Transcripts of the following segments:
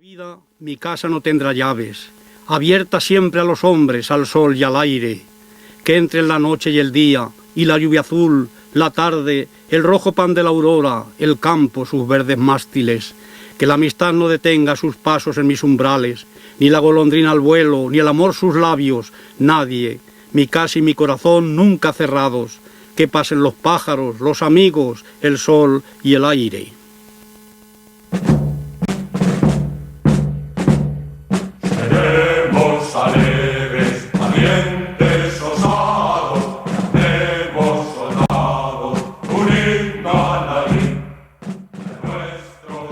Vida, mi casa no tendrá llaves, abierta siempre a los hombres, al sol y al aire. Que entren la noche y el día, y la lluvia azul, la tarde, el rojo pan de la aurora, el campo, sus verdes mástiles. Que la amistad no detenga sus pasos en mis umbrales, ni la golondrina al vuelo, ni el amor sus labios, nadie. Mi casa y mi corazón nunca cerrados. Que pasen los pájaros, los amigos, el sol y el aire.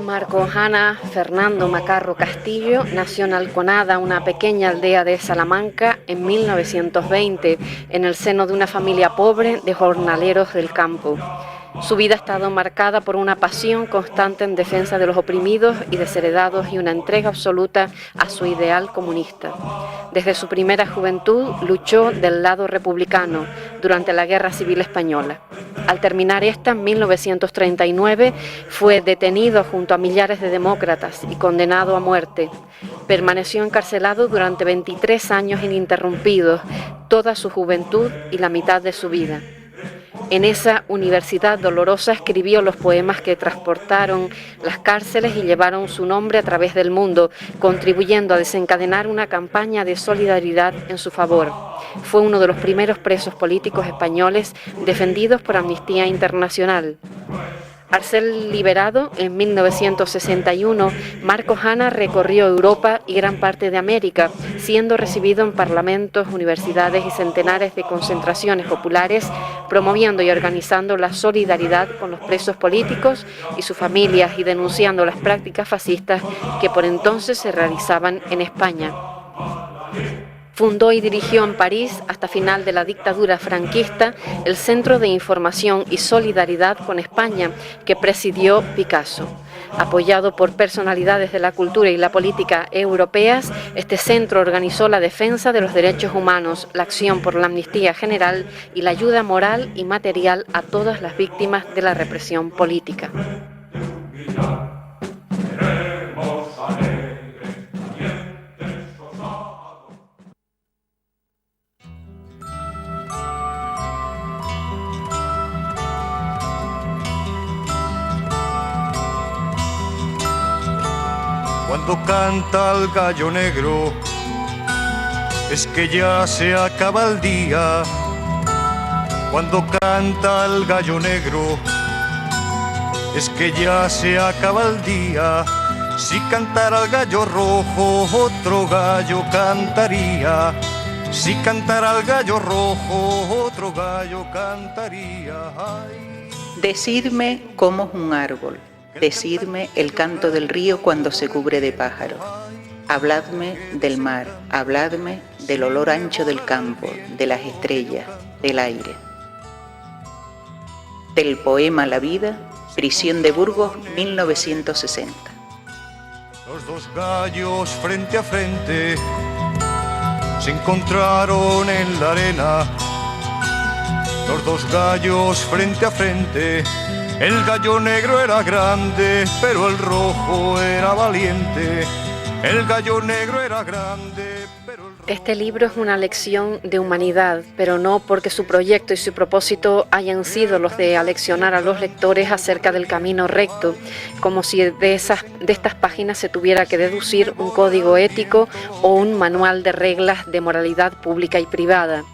Marco Hanna Fernando Macarro Castillo nació en Alconada, una pequeña aldea de Salamanca, en 1920, en el seno de una familia pobre de jornaleros del campo. Su vida ha estado marcada por una pasión constante en defensa de los oprimidos y desheredados y una entrega absoluta a su ideal comunista. Desde su primera juventud luchó del lado republicano durante la Guerra Civil Española. Al terminar esta, en 1939, fue detenido junto a millares de demócratas y condenado a muerte. Permaneció encarcelado durante 23 años ininterrumpidos, toda su juventud y la mitad de su vida. En esa universidad dolorosa escribió los poemas que transportaron las cárceles y llevaron su nombre a través del mundo, contribuyendo a desencadenar una campaña de solidaridad en su favor. Fue uno de los primeros presos políticos españoles defendidos por Amnistía Internacional. Al ser liberado en 1961, Marco Hanna recorrió Europa y gran parte de América, siendo recibido en parlamentos, universidades y centenares de concentraciones populares, promoviendo y organizando la solidaridad con los presos políticos y sus familias y denunciando las prácticas fascistas que por entonces se realizaban en España. Fundó y dirigió en París, hasta final de la dictadura franquista, el Centro de Información y Solidaridad con España, que presidió Picasso. Apoyado por personalidades de la cultura y la política europeas, este centro organizó la defensa de los derechos humanos, la acción por la amnistía general y la ayuda moral y material a todas las víctimas de la represión política. Cuando canta el gallo negro, es que ya se acaba el día. Cuando canta el gallo negro, es que ya se acaba el día. Si cantara el gallo rojo, otro gallo cantaría. Si cantara el gallo rojo, otro gallo cantaría. Ay. Decidme cómo es un árbol. Decidme el canto del río cuando se cubre de pájaros. Habladme del mar, habladme del olor ancho del campo, de las estrellas, del aire. Del poema La vida, Prisión de Burgos, 1960. Los dos gallos frente a frente se encontraron en la arena. Los dos gallos frente a frente. El gallo negro era grande, pero el rojo era valiente. El gallo negro era grande, pero el rojo... Este libro es una lección de humanidad, pero no porque su proyecto y su propósito hayan sido los de aleccionar a los lectores acerca del camino recto, como si de estas páginas se tuviera que deducir un código ético o un manual de reglas de moralidad pública y privada.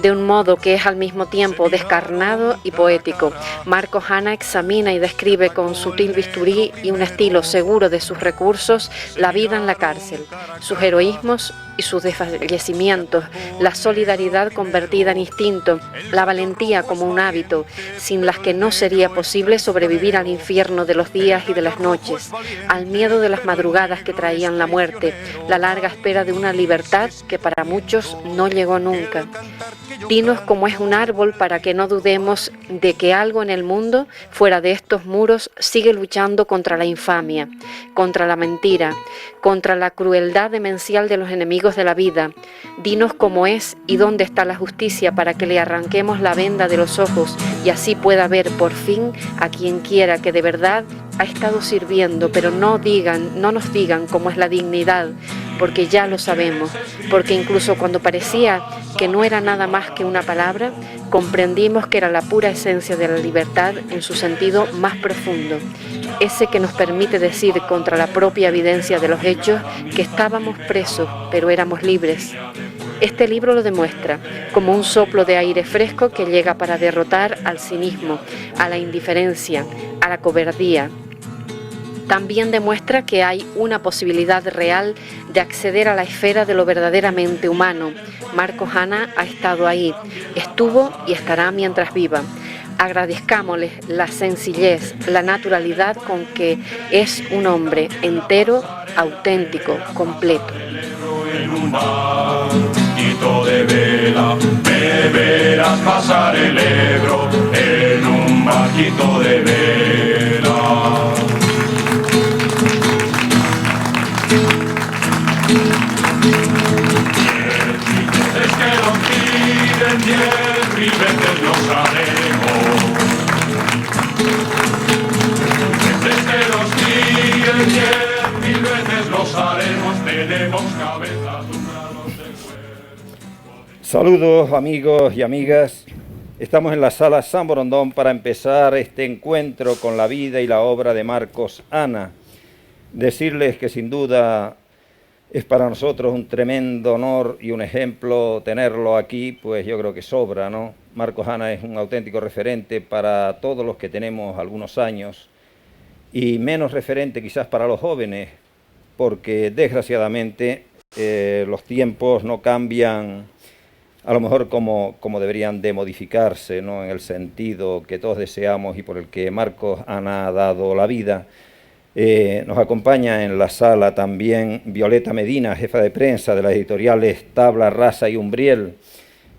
De un modo que es al mismo tiempo descarnado y poético, Marco Hanna examina y describe con sutil bisturí y un estilo seguro de sus recursos la vida en la cárcel, sus heroísmos y sus desfallecimientos, la solidaridad convertida en instinto, la valentía como un hábito, sin las que no sería posible sobrevivir al infierno de los días y de las noches, al miedo de las madrugadas que traían la muerte, la larga espera de una libertad que para muchos no llegó nunca. Dinos cómo es un árbol para que no dudemos de que algo en el mundo, fuera de estos muros, sigue luchando contra la infamia, contra la mentira, contra la crueldad demencial de los enemigos de la vida. Dinos cómo es y dónde está la justicia para que le arranquemos la venda de los ojos y así pueda ver por fin a quien quiera que de verdad ha estado sirviendo, pero no nos digan cómo es la dignidad, porque ya lo sabemos, porque incluso cuando parecía que no era nada más que una palabra, comprendimos que era la pura esencia de la libertad en su sentido más profundo, ese que nos permite decir contra la propia evidencia de los hechos que estábamos presos, pero éramos libres. Este libro lo demuestra, como un soplo de aire fresco que llega para derrotar al cinismo, a la indiferencia, a la cobardía. También demuestra que hay una posibilidad real de acceder a la esfera de lo verdaderamente humano. Marcos Ana ha estado ahí, estuvo y estará mientras viva. Agradezcámosle la sencillez, la naturalidad con que es un hombre entero, auténtico, completo. En un barquito de vela, me verás pasar el Ebro en un barquito de vela. Es que los tiren 10.000 veces los haremos. Es que los tiren 10.000 veces los haremos. Tenemos cabezas, umbralos de cuerpo. Saludos amigos y amigas. Estamos en la sala San Borondón para empezar este encuentro con la vida y la obra de Marcos Ana. Decirles que sin duda es para nosotros un tremendo honor y un ejemplo tenerlo aquí, pues yo creo que sobra, ¿no? Marcos Ana es un auténtico referente para todos los que tenemos algunos años y menos referente quizás para los jóvenes, porque desgraciadamente los tiempos no cambian a lo mejor como deberían de modificarse, ¿no? En el sentido que todos deseamos y por el que Marcos Ana ha dado la vida. Nos acompaña en la sala también Violeta Medina, jefa de prensa de las editoriales Tabla, Rasa y Umbriel.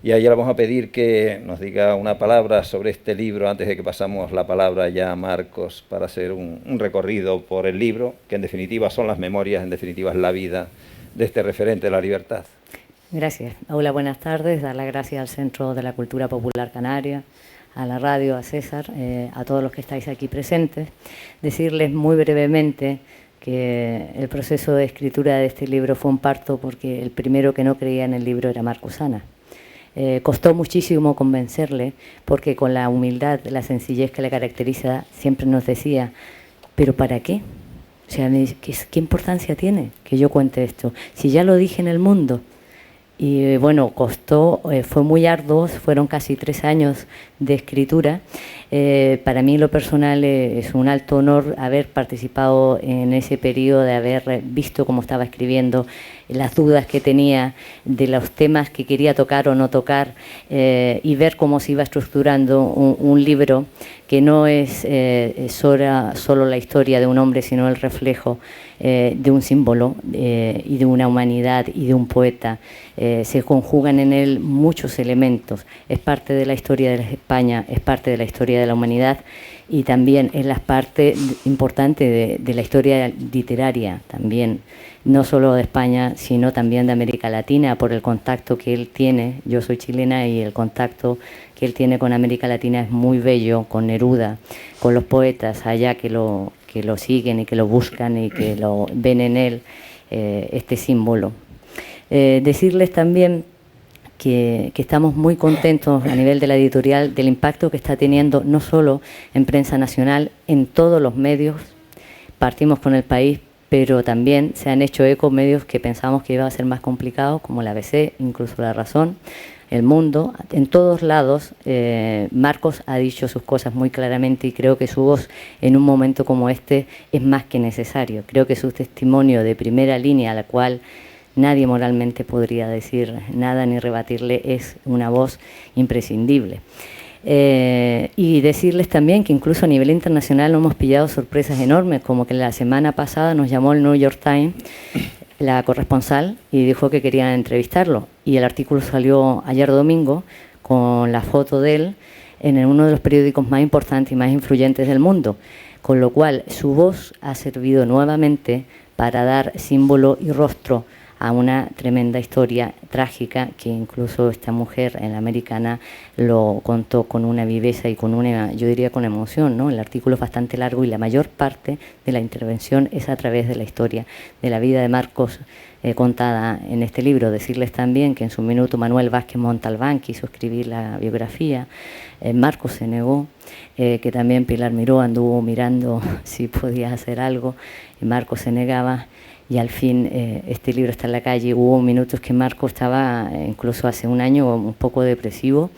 Y a ella le vamos a pedir que nos diga una palabra sobre este libro antes de que pasamos la palabra ya a Marcos para hacer un recorrido por el libro, que en definitiva son las memorias, en definitiva es la vida de este referente de la libertad. Gracias. Hola, buenas tardes. Dar las gracias al Centro de la Cultura Popular Canaria, a la radio, a César, a todos los que estáis aquí presentes. Decirles muy brevemente que el proceso de escritura de este libro fue un parto porque el primero que no creía en el libro era Marcos Ana. Costó muchísimo convencerle porque con la humildad, la sencillez que le caracteriza siempre nos decía, ¿pero para qué? O sea, ¿qué importancia tiene que yo cuente esto? Si ya lo dije en el mundo. Y bueno, costó, fue muy arduo, fueron casi 3 años de escritura. Para mí, lo personal, es un alto honor haber participado en ese periodo, de haber visto cómo estaba escribiendo, las dudas que tenía de los temas que quería tocar o no tocar, y ver cómo se iba estructurando un libro que no es solo la historia de un hombre, sino el reflejo de un símbolo y de una humanidad y de un poeta. Se conjugan en él muchos elementos. Es parte de la historia de España, es parte de la historia de la humanidad y también es la parte importante de la historia literaria también, no solo de España, sino también de América Latina, por el contacto que él tiene. Yo soy chilena y el contacto que él tiene con América Latina es muy bello, con Neruda, con los poetas allá que lo siguen y que lo buscan y que lo ven en él, este símbolo. Decirles también que estamos muy contentos a nivel de la editorial del impacto que está teniendo no solo en prensa nacional, en todos los medios. Partimos con El País, pero también se han hecho eco medios que pensábamos que iba a ser más complicado, como la ABC, incluso La Razón, El Mundo. En todos lados, Marcos ha dicho sus cosas muy claramente y creo que su voz en un momento como este es más que necesario. Creo que su testimonio de primera línea, a la cual nadie moralmente podría decir nada ni rebatirle, es una voz imprescindible. Y decirles también que incluso a nivel internacional nos hemos pillado sorpresas enormes, como que la semana pasada nos llamó el New York Times, la corresponsal, y dijo que querían entrevistarlo. Y el artículo salió ayer domingo con la foto de él en uno de los periódicos más importantes y más influyentes del mundo. Con lo cual, su voz ha servido nuevamente para dar símbolo y rostro a una tremenda historia trágica que incluso esta mujer en la Americana lo contó con una viveza y con una, yo diría, con emoción, ¿no? El artículo es bastante largo y la mayor parte de la intervención es a través de la historia de la vida de Marcos contada en este libro. Decirles también que en su minuto Manuel Vázquez Montalbán quiso escribir la biografía, Marcos se negó, que también Pilar Miró anduvo mirando si podía hacer algo y Marcos se negaba. Y al fin este libro está en la calle. Hubo minutos que Marcos estaba, incluso hace un año, un poco depresivo,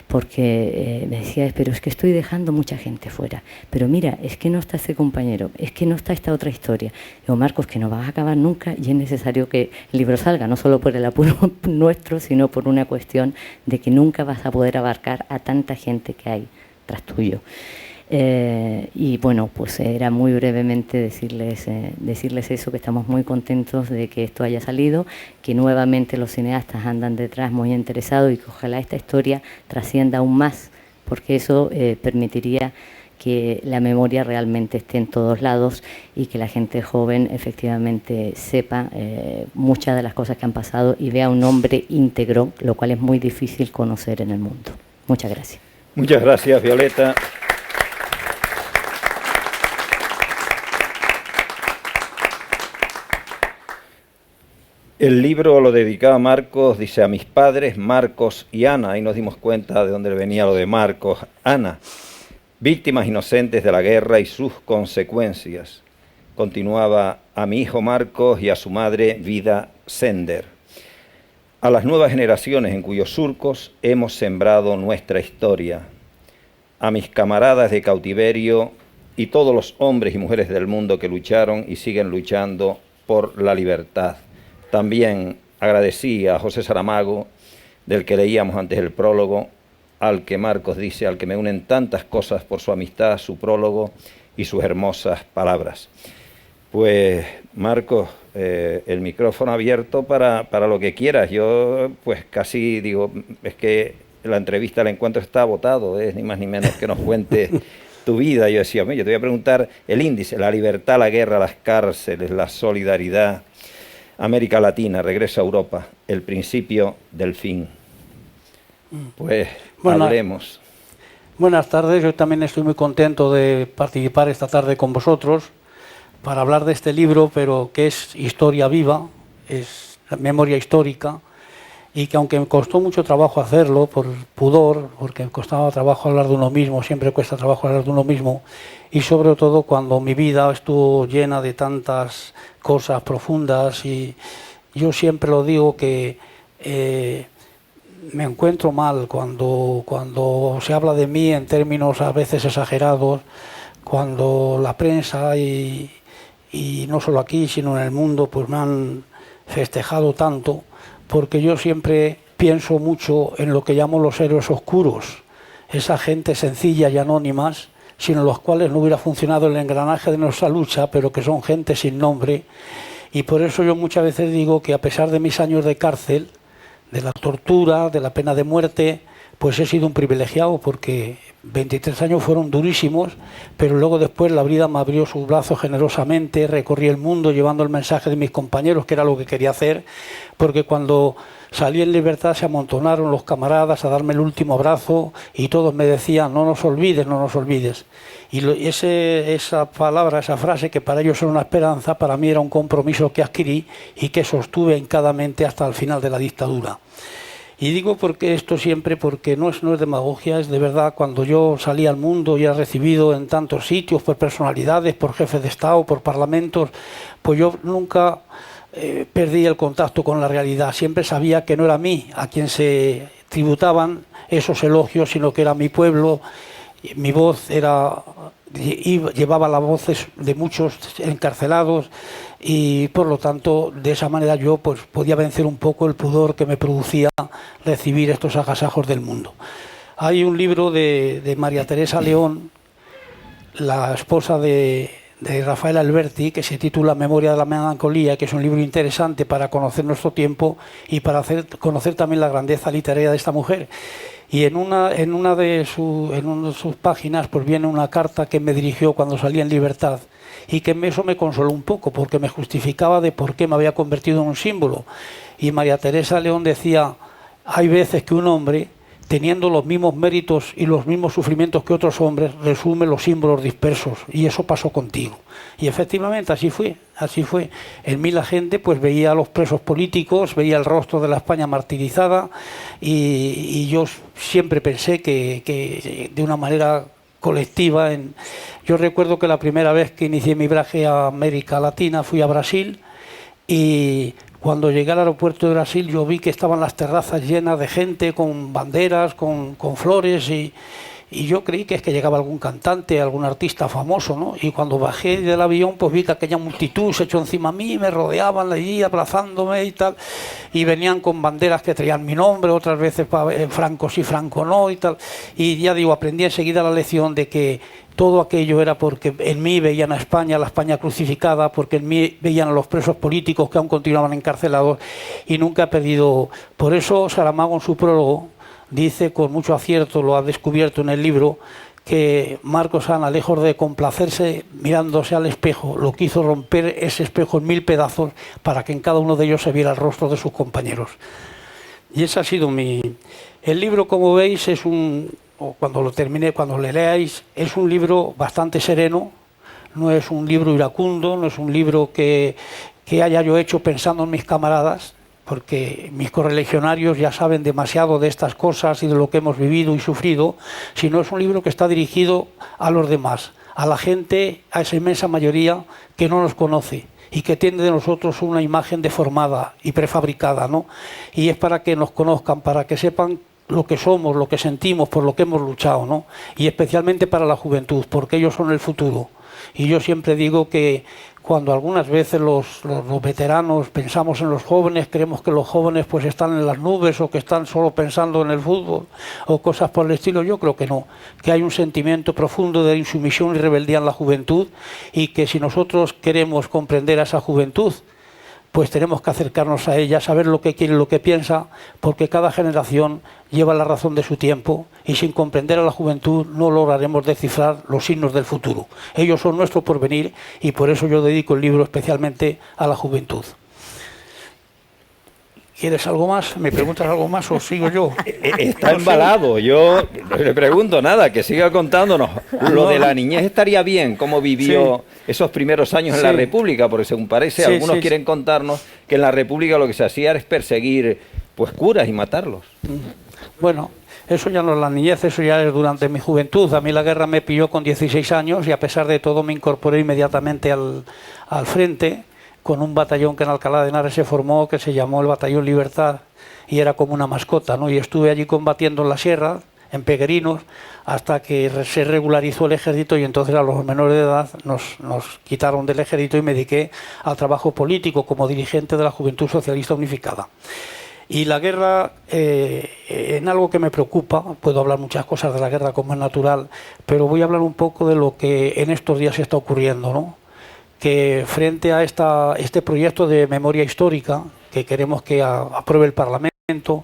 porque me decía, pero es que estoy dejando mucha gente fuera. Pero mira, es que no está este compañero, es que no está esta otra historia. Digo, Marcos, que no vas a acabar nunca y es necesario que el libro salga, no solo por el apuro nuestro, sino por una cuestión de que nunca vas a poder abarcar a tanta gente que hay tras tuyo. Y bueno, pues era muy brevemente decirles eso, que estamos muy contentos de que esto haya salido, que nuevamente los cineastas andan detrás muy interesados y que ojalá esta historia trascienda aún más, porque eso permitiría que la memoria realmente esté en todos lados y que la gente joven efectivamente sepa muchas de las cosas que han pasado y vea un hombre íntegro, lo cual es muy difícil conocer en el mundo. Muchas gracias. Muchas gracias, Violeta. El libro lo dedicaba Marcos, dice, a mis padres, Marcos y Ana, y nos dimos cuenta de dónde venía lo de Marcos, Ana, víctimas inocentes de la guerra y sus consecuencias. Continuaba, a mi hijo Marcos y a su madre Vida Sender. A las nuevas generaciones en cuyos surcos hemos sembrado nuestra historia. A mis camaradas de cautiverio y todos los hombres y mujeres del mundo que lucharon y siguen luchando por la libertad. También agradecí a José Saramago, del que leíamos antes el prólogo, al que Marcos dice, al que me unen tantas cosas por su amistad, su prólogo y sus hermosas palabras. Pues Marcos, el micrófono abierto para lo que quieras. Yo pues casi digo, es que la entrevista, el encuentro está agotado, es ni más ni menos que nos cuente tu vida. Yo decía, yo te voy a preguntar el índice, la libertad, la guerra, las cárceles, la solidaridad, América Latina, regreso a Europa, el principio del fin. Pues hablemos. Buenas tardes, yo también estoy muy contento de participar esta tarde con vosotros para hablar de este libro, pero que es historia viva, es memoria histórica, y que aunque me costó mucho trabajo hacerlo, por pudor, porque me costaba trabajo hablar de uno mismo, siempre cuesta trabajo hablar de uno mismo, y sobre todo cuando mi vida estuvo llena de tantas cosas profundas, y yo siempre lo digo que me encuentro mal cuando se habla de mí en términos a veces exagerados, cuando la prensa y no solo aquí sino en el mundo pues me han festejado tanto, porque yo siempre pienso mucho en lo que llamo los héroes oscuros, esa gente sencilla y anónimas, sin los cuales no hubiera funcionado el engranaje de nuestra lucha, pero que son gente sin nombre. Y por eso yo muchas veces digo que a pesar de mis años de cárcel, de la tortura, de la pena de muerte, pues he sido un privilegiado, porque 23 años fueron durísimos, pero luego después la vida me abrió sus brazos generosamente, recorrí el mundo llevando el mensaje de mis compañeros, que era lo que quería hacer, porque cuando salí en libertad se amontonaron los camaradas a darme el último abrazo y todos me decían, no nos olvides, no nos olvides. Y esa palabra, esa frase, que para ellos era una esperanza, para mí era un compromiso que adquirí y que sostuve hincadamente hasta el final de la dictadura. Y digo porque esto siempre, porque no es demagogia, es de verdad. Cuando yo salí al mundo y he recibido en tantos sitios, por personalidades, por jefes de Estado, por parlamentos, pues yo nunca perdí el contacto con la realidad. Siempre sabía que no era a mí a quien se tributaban esos elogios, sino que era mi pueblo. Mi voz llevaba las voces de muchos encarcelados, y por lo tanto de esa manera yo pues podía vencer un poco el pudor que me producía recibir estos agasajos del mundo. Hay un libro de María Teresa León, la esposa de de Rafael Alberti, que se titula Memoria de la melancolía, que es un libro interesante para conocer nuestro tiempo y para conocer también la grandeza literaria de esta mujer. Y en una de sus páginas pues viene una carta que me dirigió cuando salí en libertad, y que eso me consoló un poco, porque me justificaba de por qué me había convertido en un símbolo. Y María Teresa León decía: hay veces que un hombre, teniendo los mismos méritos y los mismos sufrimientos que otros hombres, resume los símbolos dispersos, y eso pasó contigo. Y efectivamente así fue. En mí la gente pues veía a los presos políticos, veía el rostro de la España martirizada, y yo siempre pensé que de una manera colectiva. Yo recuerdo que la primera vez que inicié mi viaje a América Latina fui a Brasil, y cuando llegué al aeropuerto de Brasil yo vi que estaban las terrazas llenas de gente con banderas, con flores, y yo creí que es que llegaba algún cantante, algún artista famoso, ¿no? Y cuando bajé del avión pues vi que aquella multitud se echó encima a mí, me rodeaban allí abrazándome y tal, y venían con banderas que traían mi nombre, otras veces Franco sí, Franco no y tal. Y ya digo, aprendí enseguida la lección de que todo aquello era porque en mí veían a España, la España crucificada, porque en mí veían a los presos políticos que aún continuaban encarcelados, y nunca he pedido. Por eso Saramago en su prólogo dice con mucho acierto, lo ha descubierto en el libro, que Marcos Ana, lejos de complacerse mirándose al espejo, lo que hizo romper ese espejo en 1000 pedazos para que en cada uno de ellos se viera el rostro de sus compañeros. Y ese ha sido El libro, como veis, es cuando lo termine, cuando le leáis, es un libro bastante sereno, no es un libro iracundo, no es un libro que haya yo hecho pensando en mis camaradas, porque mis correligionarios ya saben demasiado de estas cosas y de lo que hemos vivido y sufrido, sino es un libro que está dirigido a los demás, a la gente, a esa inmensa mayoría que no nos conoce y que tiene de nosotros una imagen deformada y prefabricada, ¿no? Y es para que nos conozcan, para que sepan lo que somos, lo que sentimos, por lo que hemos luchado, ¿no? Y especialmente para la juventud, porque ellos son el futuro. Y yo siempre digo que cuando algunas veces los veteranos pensamos en los jóvenes, creemos que los jóvenes pues están en las nubes o que están solo pensando en el fútbol o cosas por el estilo, yo creo que no, que hay un sentimiento profundo de insumisión y rebeldía en la juventud, y que si nosotros queremos comprender a esa juventud, pues tenemos que acercarnos a ella, saber lo que quiere, lo que piensa, porque cada generación lleva la razón de su tiempo, y sin comprender a la juventud no lograremos descifrar los signos del futuro. Ellos son nuestro porvenir, y por eso yo dedico el libro especialmente a la juventud. ¿Quieres algo más? ¿Me preguntas algo más o sigo yo? Está embalado. Yo no le pregunto nada, que siga contándonos. Lo de la niñez estaría bien, cómo vivió esos primeros años en la República, porque según parece, algunos quieren contarnos que en la República lo que se hacía es perseguir pues curas y matarlos. Bueno, eso ya no es la niñez, eso ya es durante mi juventud. A mí la guerra me pilló con 16 años y a pesar de todo me incorporé inmediatamente al frente, con un batallón que en Alcalá de Henares se formó, que se llamó el Batallón Libertad, y era como una mascota, ¿no? Y estuve allí combatiendo en la sierra, en Peguerinos, hasta que se regularizó el ejército, y entonces a los menores de edad nos quitaron del ejército y me dediqué al trabajo político como dirigente de la Juventud Socialista Unificada. Y la guerra, en algo que me preocupa, puedo hablar muchas cosas de la guerra como es natural, pero voy a hablar un poco de lo que en estos días está ocurriendo, ¿no? Que frente a este proyecto de memoria histórica que queremos que apruebe el Parlamento,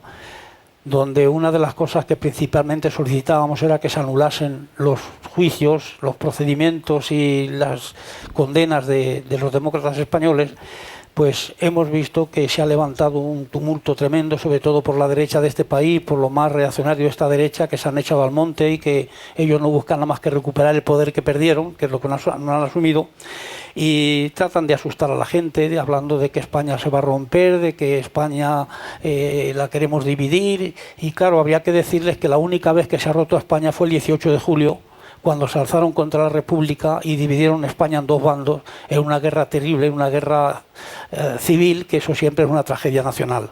donde una de las cosas que principalmente solicitábamos era que se anulasen los juicios, los procedimientos y las condenas de los demócratas españoles, pues hemos visto que se ha levantado un tumulto tremendo, sobre todo por la derecha de este país, por lo más reaccionario de esta derecha, que se han echado al monte y que ellos no buscan nada más que recuperar el poder que perdieron, que es lo que no han asumido, y tratan de asustar a la gente, hablando de que España se va a romper, de que España la queremos dividir, y claro, habría que decirles que la única vez que se ha roto a España fue el 18 de julio, cuando se alzaron contra la República y dividieron España en dos bandos, en una guerra terrible, una guerra civil, que eso siempre es una tragedia nacional.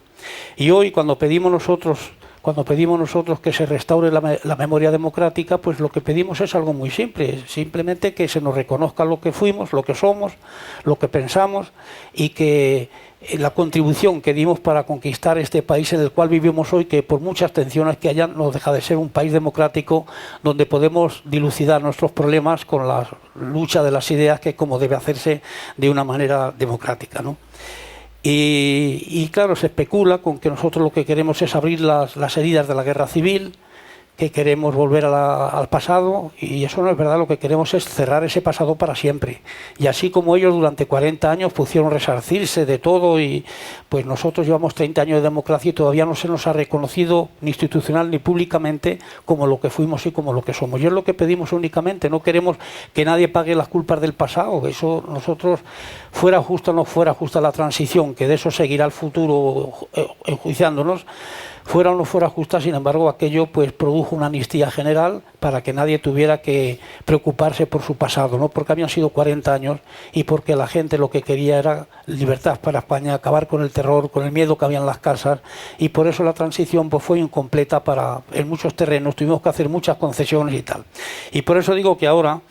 Y hoy, cuando pedimos nosotros, cuando pedimos nosotros que se restaure la memoria democrática, pues lo que pedimos es algo muy simple, simplemente que se nos reconozca lo que fuimos, lo que somos, lo que pensamos, y que la contribución que dimos para conquistar este país en el cual vivimos hoy, que por muchas tensiones que hayan, no deja de ser un país democrático donde podemos dilucidar nuestros problemas con la lucha de las ideas, que es como debe hacerse de una manera democrática, ¿no? Y claro, se especula con que nosotros lo que queremos es abrir las heridas de la guerra civil, que queremos volver al pasado, y eso no es verdad. Lo que queremos es cerrar ese pasado para siempre. Y así como ellos durante 40 años pudieron resarcirse de todo, y pues nosotros llevamos 30 años de democracia y todavía no se nos ha reconocido ni institucional ni públicamente como lo que fuimos y como lo que somos. Y es lo que pedimos únicamente. No queremos que nadie pague las culpas del pasado. Eso nosotros, fuera justa o no fuera justa la transición, que de eso seguirá el futuro enjuiciándonos, fuera o no fuera justa, sin embargo, aquello pues produjo una amnistía general para que nadie tuviera que preocuparse por su pasado, ¿no? Porque habían sido 40 años y porque la gente lo que quería era libertad para España, acabar con el terror, con el miedo que había en las casas, y por eso la transición pues fue incompleta en muchos terrenos, tuvimos que hacer muchas concesiones y tal. Y por eso digo que ahora,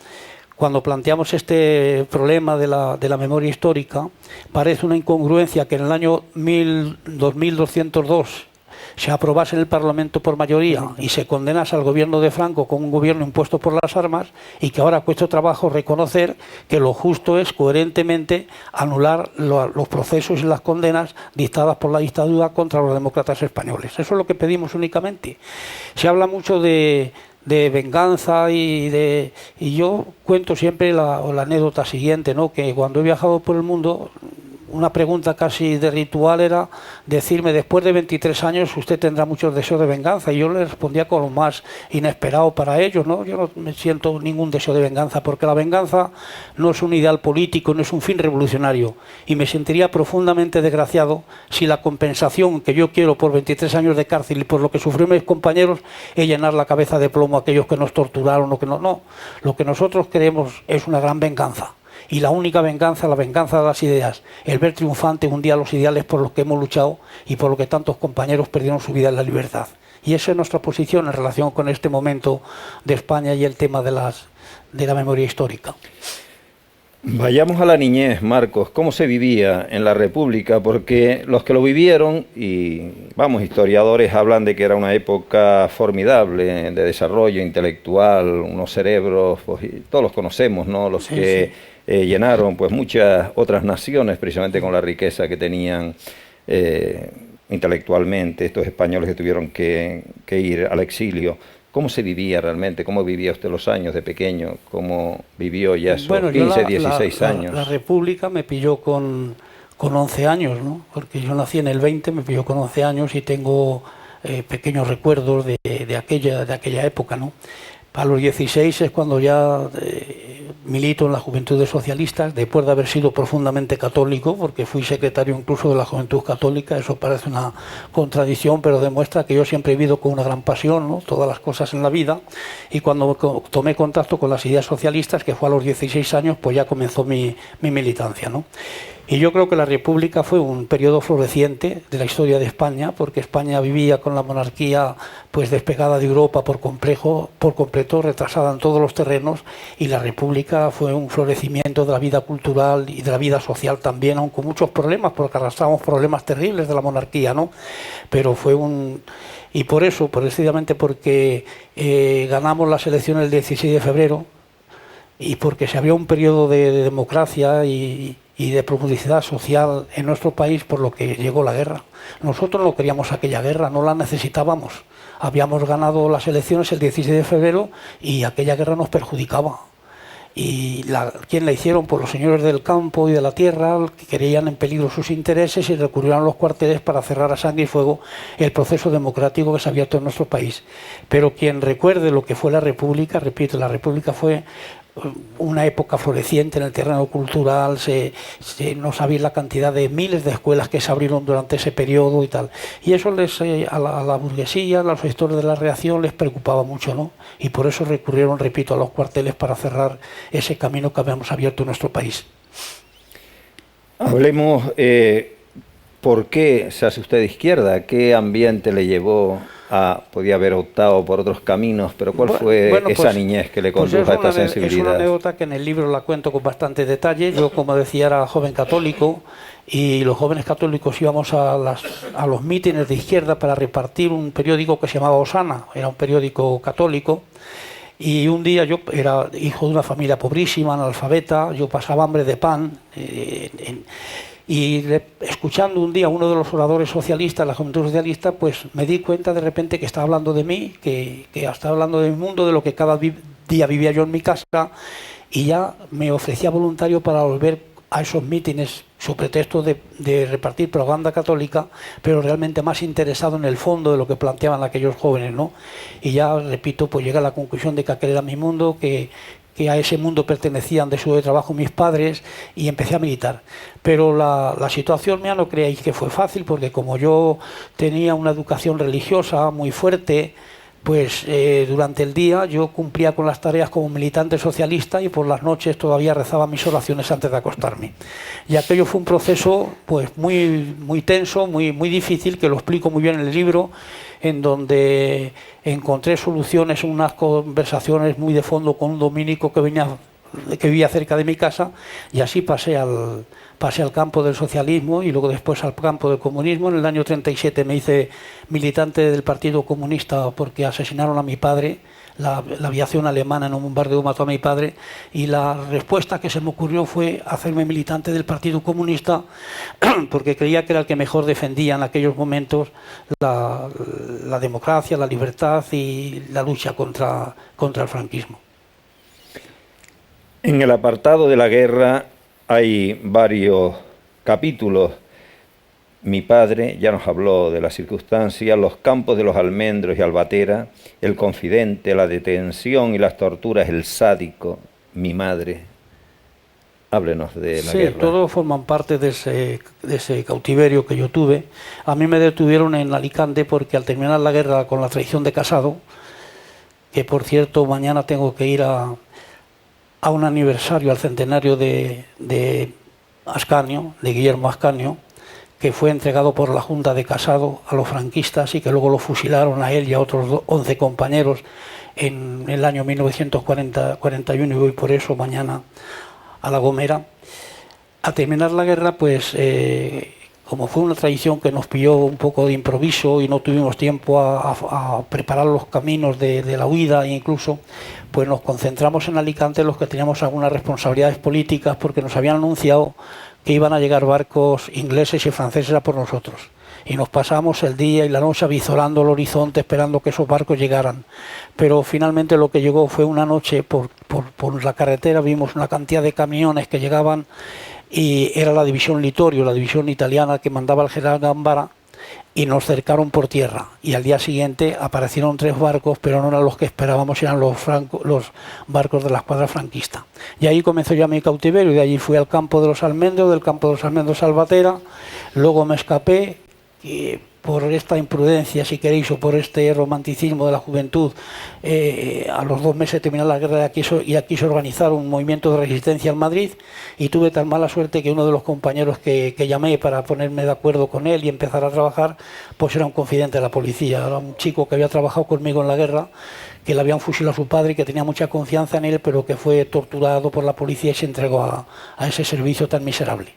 cuando planteamos este problema de la memoria histórica, parece una incongruencia que en el año 2202 se aprobase en el Parlamento por mayoría y se condenase al gobierno de Franco como un gobierno impuesto por las armas, y que ahora cuesta trabajo reconocer que lo justo es coherentemente anular los procesos y las condenas dictadas por la dictadura contra los demócratas españoles. Eso es lo que pedimos únicamente. Se habla mucho de venganza y yo cuento siempre la anécdota siguiente, ¿no? Que cuando he viajado por el mundo, una pregunta casi de ritual era decirme: después de 23 años usted tendrá muchos deseos de venganza, y yo le respondía con lo más inesperado para ellos, ¿no? Yo no me siento ningún deseo de venganza, porque la venganza no es un ideal político, no es un fin revolucionario, y me sentiría profundamente desgraciado si la compensación que yo quiero por 23 años de cárcel y por lo que sufrieron mis compañeros es llenar la cabeza de plomo a aquellos que nos torturaron o que no. Lo que nosotros queremos es una gran venganza. Y la única venganza, la venganza de las ideas, el ver triunfante un día los ideales por los que hemos luchado y por lo que tantos compañeros perdieron su vida en la libertad. Y esa es nuestra posición en relación con este momento de España y el tema de la memoria histórica. Vayamos a la niñez, Marcos. ¿Cómo se vivía en la República? Porque los que lo vivieron, y vamos, historiadores hablan de que era una época formidable de desarrollo intelectual, unos cerebros, pues, todos los conocemos, ¿no? Los que llenaron pues muchas otras naciones precisamente con la riqueza que tenían intelectualmente, estos españoles que tuvieron que ir al exilio. ¿Cómo se vivía realmente? ¿Cómo vivía usted los años de pequeño? ¿Cómo vivió ya esos 15, 16 años? La República me pilló con 11 años, ¿no? Porque yo nací en el 20, me pilló con 11 años y tengo pequeños recuerdos de aquella época, ¿no? A los 16 es cuando ya milito en las Juventudes Socialistas, después de haber sido profundamente católico, porque fui secretario incluso de la Juventud Católica. Eso parece una contradicción, pero demuestra que yo siempre he vivido con una gran pasión, ¿no? Todas las cosas en la vida, y cuando tomé contacto con las ideas socialistas, que fue a los 16 años, pues ya comenzó mi militancia, ¿no? Y yo creo que la República fue un periodo floreciente de la historia de España, porque España vivía con la monarquía pues despegada de Europa por completo, retrasada en todos los terrenos, y la República fue un florecimiento de la vida cultural y de la vida social también, aunque con muchos problemas, porque arrastramos problemas terribles de la monarquía, ¿no? Pero fue y por eso, precisamente porque ganamos las elecciones el 16 de febrero, y porque se abrió un periodo de democracia y de publicidad social en nuestro país, por lo que llegó la guerra. Nosotros no queríamos aquella guerra, no la necesitábamos. Habíamos ganado las elecciones el 16 de febrero y aquella guerra nos perjudicaba. Y ¿quién la hicieron? Pues los señores del campo y de la tierra, que creían en peligro sus intereses y recurrieron a los cuarteles para cerrar a sangre y fuego el proceso democrático que se había abierto en nuestro país. Pero quien recuerde lo que fue la República, repito, la República fue una época floreciente en el terreno cultural. No sabéis la cantidad de miles de escuelas que se abrieron durante ese periodo y tal. Y eso a la burguesía, a los sectores de la reacción les preocupaba mucho, ¿no? Y por eso recurrieron, repito, a los cuarteles para cerrar ese camino que habíamos abierto en nuestro país. Hablemos ¿por qué se hace usted de izquierda? ¿Qué ambiente le llevó a, podía haber optado por otros caminos, pero cuál fue esa niñez que le condujo a esta sensibilidad? Es una anécdota que en el libro la cuento con bastante detalle. Yo, como decía, era joven católico y los jóvenes católicos íbamos a los mítines de izquierda para repartir un periódico que se llamaba Osana, era un periódico católico. Y un día yo era hijo de una familia pobrísima, analfabeta, yo pasaba hambre de pan. Escuchando un día a uno de los oradores socialistas, la Juventud Socialista, pues me di cuenta de repente que estaba hablando de mí, que estaba hablando de mi mundo, de lo que cada día vivía yo en mi casa, y ya me ofrecía voluntario para volver a esos mítines, su pretexto de repartir propaganda católica, pero realmente más interesado en el fondo de lo que planteaban aquellos jóvenes, ¿no? Y ya, repito, pues llegué a la conclusión de que aquel era mi mundo, que a ese mundo pertenecían de su trabajo mis padres, y empecé a militar. Pero la situación mía no creáis que fue fácil, porque como yo tenía una educación religiosa muy fuerte, pues durante el día yo cumplía con las tareas como militante socialista y por las noches todavía rezaba mis oraciones antes de acostarme. Y aquello fue un proceso pues muy tenso, muy difícil, que lo explico muy bien en el libro, en donde encontré soluciones en unas conversaciones muy de fondo con un dominico que vivía cerca de mi casa, y así pasé al campo del socialismo y luego después al campo del comunismo. En el año 37 me hice militante del Partido Comunista porque asesinaron a mi padre. La aviación alemana en un bombardeo mató a mi padre, y la respuesta que se me ocurrió fue hacerme militante del Partido Comunista porque creía que era el que mejor defendía en aquellos momentos la democracia, la libertad y la lucha contra el franquismo. En el apartado de la guerra hay varios capítulos. Mi padre ya nos habló de las circunstancias, los campos de los Almendros y Albatera, el confidente, la detención y las torturas, el sádico, mi madre. Háblenos de la guerra. Sí, todos forman parte de ese cautiverio que yo tuve. A mí me detuvieron en Alicante porque al terminar la guerra con la traición de Casado, que por cierto mañana tengo que ir a un aniversario, al centenario de Ascanio, de Guillermo Ascanio, que fue entregado por la Junta de Casado a los franquistas y que luego lo fusilaron a él y a otros 11 compañeros en el año 1941, y voy por eso mañana a La Gomera. Al terminar la guerra, pues como fue una traición que nos pilló un poco de improviso y no tuvimos tiempo a preparar los caminos de la huida, e incluso pues nos concentramos en Alicante los que teníamos algunas responsabilidades políticas, porque nos habían anunciado que iban a llegar barcos ingleses y franceses a por nosotros. Y nos pasamos el día y la noche avizorando el horizonte esperando que esos barcos llegaran. Pero finalmente lo que llegó fue una noche por la carretera, vimos una cantidad de camiones que llegaban, y era la división Littorio, la división italiana que mandaba el general Gambara, y nos cercaron por tierra. Y al día siguiente aparecieron 3 barcos, pero no eran los que esperábamos, eran los barcos de la escuadra franquista. Y ahí comenzó ya mi cautiverio, y de allí fui al campo de los Almendros, del campo de los Almendros a Albatera. Luego me escapé por esta imprudencia, si queréis, o por este romanticismo de la juventud. A los 2 meses de terminar la guerra y aquí se organizar un movimiento de resistencia en Madrid, y tuve tan mala suerte que uno de los compañeros que llamé para ponerme de acuerdo con él y empezar a trabajar, pues era un confidente de la policía, era un chico que había trabajado conmigo en la guerra, que le habían fusilado a su padre y que tenía mucha confianza en él, pero que fue torturado por la policía y se entregó a ese servicio tan miserable.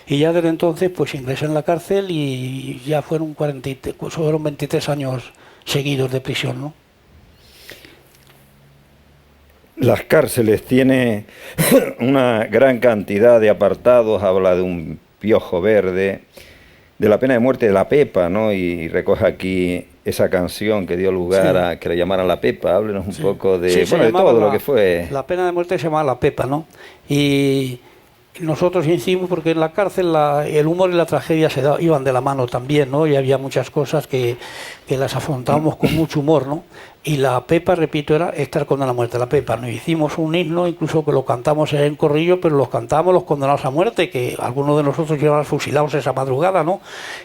Y ya desde entonces pues ingresé en la cárcel y ya fueron 23 años seguidos de prisión, ¿no? Las cárceles tienen una gran cantidad de apartados, habla de un piojo verde, de la pena de muerte de la Pepa, ¿no? Y recoge aquí esa canción que dio lugar a que le llamaran la Pepa. Háblenos un poco de, de todo lo que fue. La pena de muerte se llamaba la Pepa, ¿no? Y nosotros hicimos, porque en la cárcel el humor y la tragedia iban de la mano también, ¿no? Y había muchas cosas que las afrontábamos con mucho humor, ¿no? Y la Pepa, repito, era estar condenado a muerte. La Pepa, nos hicimos un himno, incluso que lo cantamos en corrillo, pero los cantábamos los condenados a muerte, que algunos de nosotros llevaban fusilados esa madrugada, ¿no?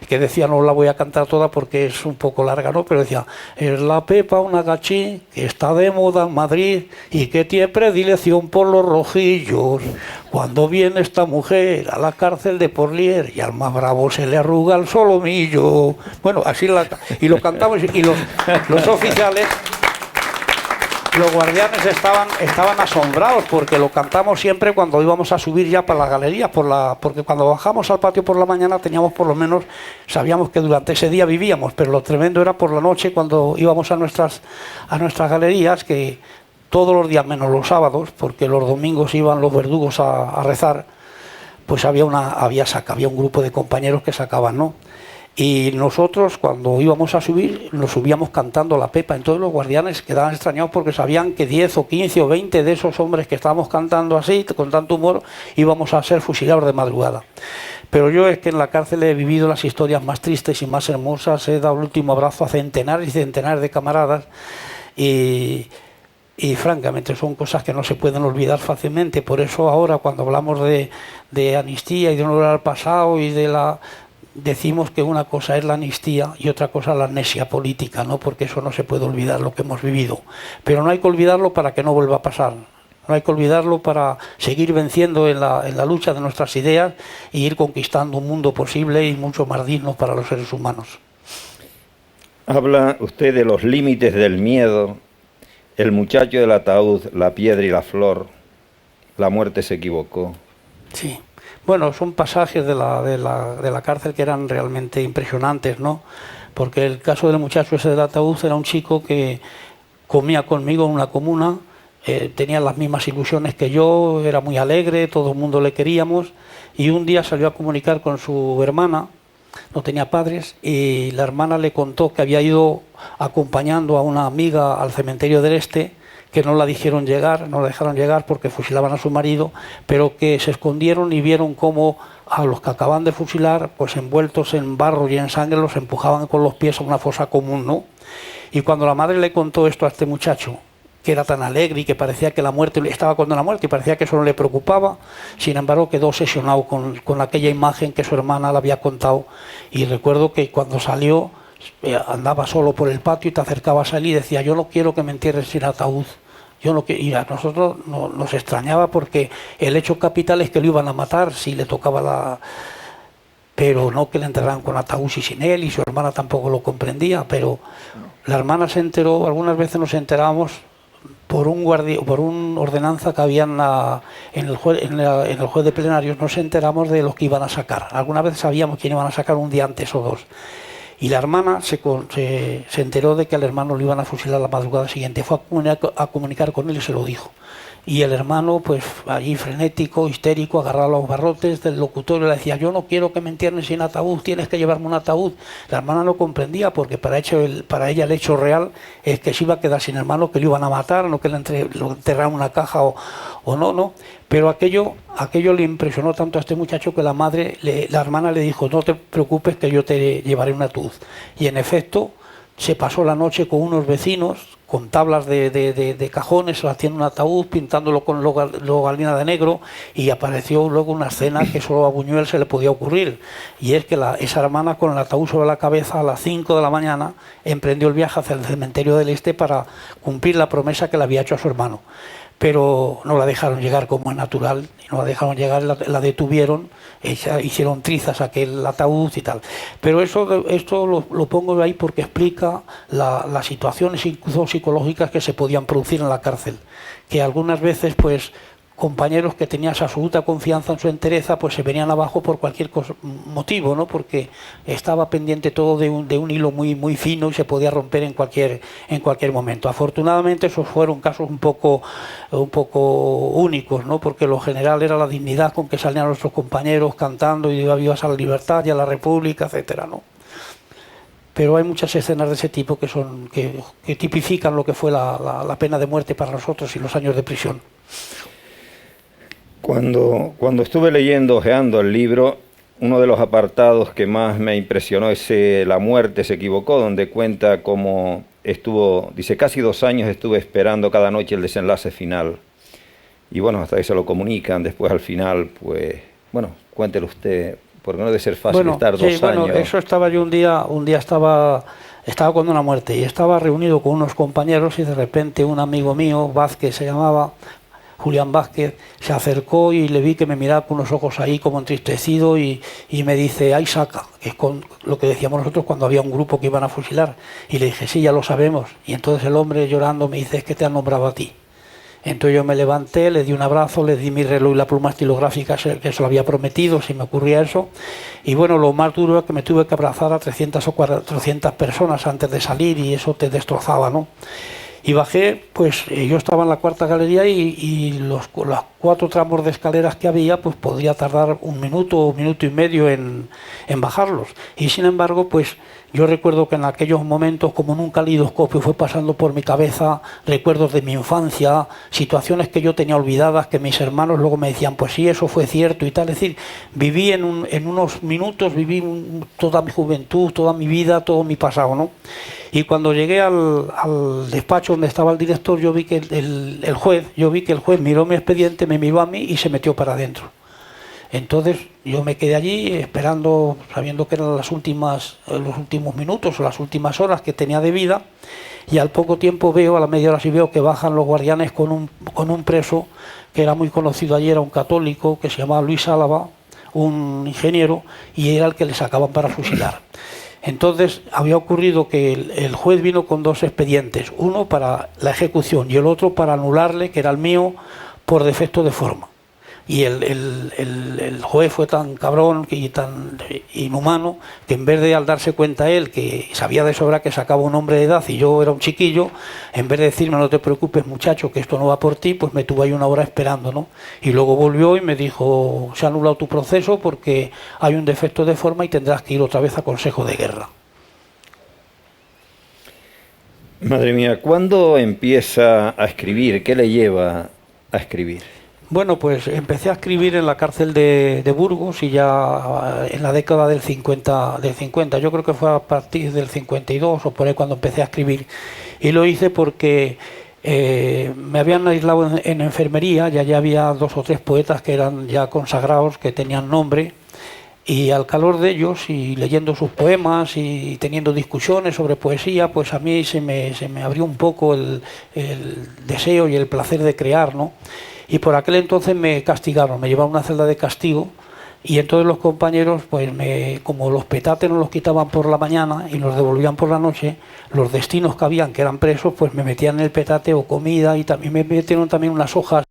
Que decía, no la voy a cantar toda porque es un poco larga, ¿no? Pero decía, es la Pepa una gachín que está de moda en Madrid y que tiene predilección por los rojillos. Cuando viene esta mujer a la cárcel de Porlier y al más bravo se le arruga el solomillo. Bueno, así y lo cantamos y los oficiales... Los guardianes estaban asombrados porque lo cantamos siempre cuando íbamos a subir ya para la galería, porque cuando bajamos al patio por la mañana teníamos por lo menos, sabíamos que durante ese día vivíamos, pero lo tremendo era por la noche cuando íbamos a nuestras galerías, que todos los días menos los sábados, porque los domingos iban los verdugos a rezar, pues había un grupo de compañeros que sacaban, ¿no? Y nosotros cuando íbamos a subir nos subíamos cantando la Pepa. Entonces los guardianes quedaban extrañados porque sabían que 10 o 15 o 20 de esos hombres que estábamos cantando así, con tanto humor, íbamos a ser fusilados de madrugada. Pero yo es que en la cárcel he vivido las historias más tristes y más hermosas, he dado el último abrazo a centenares y centenares de camaradas y francamente son cosas que no se pueden olvidar fácilmente. Por eso ahora cuando hablamos de amnistía y de honor al pasado y decimos que una cosa es la amnistía y otra cosa la amnesia política, ¿no? Porque eso no se puede olvidar lo que hemos vivido. Pero no hay que olvidarlo para que no vuelva a pasar. No hay que olvidarlo para seguir venciendo en la lucha de nuestras ideas y ir conquistando un mundo posible y mucho más digno para los seres humanos. Habla usted de los límites del miedo, el muchacho del ataúd, la piedra y la flor, la muerte se equivocó. Sí. Bueno, son pasajes de la cárcel que eran realmente impresionantes, ¿no? Porque el caso del muchacho ese del ataúd era un chico que comía conmigo en una comuna, tenía las mismas ilusiones que yo, era muy alegre, todo el mundo le queríamos, y un día salió a comunicar con su hermana, no tenía padres, y la hermana le contó que había ido acompañando a una amiga al cementerio del Este, que no la dejaron llegar porque fusilaban a su marido, pero que se escondieron y vieron cómo a los que acaban de fusilar, pues envueltos en barro y en sangre, los empujaban con los pies a una fosa común, ¿no? Y cuando la madre le contó esto a este muchacho, que era tan alegre y que parecía que la muerte estaba con la muerte y parecía que eso no le preocupaba, sin embargo quedó obsesionado con aquella imagen que su hermana le había contado. Y recuerdo que cuando salió andaba solo por el patio y te acercabas a él y decía, yo no quiero que me entierres sin ataúd. Y a nosotros nos extrañaba porque el hecho capital es que lo iban a matar si le tocaba pero no que le enterraran con ataúd y sin él, y su hermana tampoco lo comprendía, pero la hermana se enteró, algunas veces nos enterábamos por una ordenanza que había en el juez de plenarios, nos enteramos de los que iban a sacar. Algunas veces sabíamos quién iban a sacar un día antes o dos. Y la hermana se enteró de que al hermano lo iban a fusilar la madrugada siguiente. Fue a comunicar con él y se lo dijo. Y el hermano, pues allí frenético, histérico, agarraba los barrotes del locutorio y le decía, yo no quiero que me entierren sin ataúd, tienes que llevarme un ataúd. La hermana no comprendía porque para ella el hecho real es que se iba a quedar sin hermano, que lo iban a matar, no que lo enterraran en una caja o no. Pero aquello le impresionó tanto a este muchacho que la hermana le dijo, no te preocupes que yo te llevaré un ataúd. Y en efecto se pasó la noche con unos vecinos, con tablas de cajones, haciendo un ataúd, pintándolo con logalina de negro, y apareció luego una escena que solo a Buñuel se le podía ocurrir, y es que esa hermana con el ataúd sobre la cabeza a las 5 de la mañana emprendió el viaje hacia el cementerio del Este para cumplir la promesa que le había hecho a su hermano. Pero no la dejaron llegar como es natural, no la dejaron llegar, la detuvieron, hicieron trizas aquel ataúd y tal. Pero esto lo pongo ahí porque explica las situaciones incluso psicológicas que se podían producir en la cárcel, que algunas veces pues compañeros que tenían absoluta confianza en su entereza pues se venían abajo por cualquier motivo, ¿no? Porque estaba pendiente todo de un hilo muy, muy fino y se podía romper en cualquier momento. Afortunadamente esos fueron casos un poco únicos, ¿no? Porque lo general era la dignidad con que salían nuestros compañeros cantando y vivas a la libertad y a la república, etcétera, ¿no? Pero hay muchas escenas de ese tipo que tipifican lo que fue la pena de muerte para nosotros y los años de prisión. Cuando estuve ojeando el libro, uno de los apartados que más me impresionó es La muerte se equivocó, donde cuenta cómo dice, casi 2 años estuve esperando cada noche el desenlace final. Y bueno, hasta que se lo comunican después al final, pues, bueno, cuéntelo usted, porque no debe ser fácil estar 2 años. Bueno, eso estaba yo un día estaba con una muerte y estaba reunido con unos compañeros y de repente un amigo mío, Vázquez se llamaba, Julián Vázquez, se acercó y le vi que me miraba con unos ojos ahí como entristecido y me dice, ahí saca, que es con lo que decíamos nosotros cuando había un grupo que iban a fusilar. Y le dije, sí, ya lo sabemos. Y entonces el hombre llorando me dice, es que te han nombrado a ti. Entonces yo me levanté, le di un abrazo, le di mi reloj y la pluma estilográfica que se lo había prometido, si me ocurría eso. Y bueno, lo más duro es que me tuve que abrazar a 300 o 400 personas antes de salir y eso te destrozaba, ¿no? Y bajé, pues yo estaba en la cuarta galería y los 4 tramos de escaleras que había, pues podría tardar 1 minuto o 1 minuto y medio en bajarlos. Y sin embargo, pues yo recuerdo que en aquellos momentos, como en un calidoscopio, fue pasando por mi cabeza recuerdos de mi infancia, situaciones que yo tenía olvidadas, que mis hermanos luego me decían, pues sí, eso fue cierto y tal. Es decir, viví en unos minutos, viví toda mi juventud, toda mi vida, todo mi pasado, ¿no? Y cuando llegué al despacho donde estaba el director, yo vi que el juez miró mi expediente, me miró a mí y se metió para adentro. Entonces yo me quedé allí esperando, sabiendo que eran los últimos minutos o las últimas horas que tenía de vida, y al poco tiempo veo, a la media hora sí veo que bajan los guardianes con un preso que era muy conocido allí, era un católico que se llamaba Luis Álava, un ingeniero, y era el que le sacaban para fusilar. Entonces había ocurrido que el juez vino con 2 expedientes, uno para la ejecución y el otro para anularle, que era el mío, por defecto de forma. Y el juez fue tan cabrón y tan inhumano que en vez de, al darse cuenta él, que sabía de sobra que sacaba un hombre de edad y yo era un chiquillo, en vez de decirme no te preocupes muchacho que esto no va por ti, pues me tuvo ahí 1 hora esperando, ¿no? Y luego volvió y me dijo, se ha anulado tu proceso porque hay un defecto de forma y tendrás que ir otra vez a Consejo de Guerra. Madre mía, ¿cuándo empieza a escribir? ¿Qué le lleva a escribir? Bueno, pues empecé a escribir en la cárcel de Burgos y ya en la década del 50. Yo creo que fue a partir del 52 o por ahí cuando empecé a escribir. Y lo hice porque me habían aislado en enfermería, ya había 2 o 3 poetas que eran ya consagrados, que tenían nombre. Y al calor de ellos y leyendo sus poemas y teniendo discusiones sobre poesía, pues a mí se me abrió un poco el deseo y el placer de crear, ¿no? Y por aquel entonces me castigaron, me llevaron a una celda de castigo y entonces los compañeros, pues como los petates nos los quitaban por la mañana y nos devolvían por la noche, los destinos que habían, que eran presos, pues me metían en el petate o comida y también me metieron también unas hojas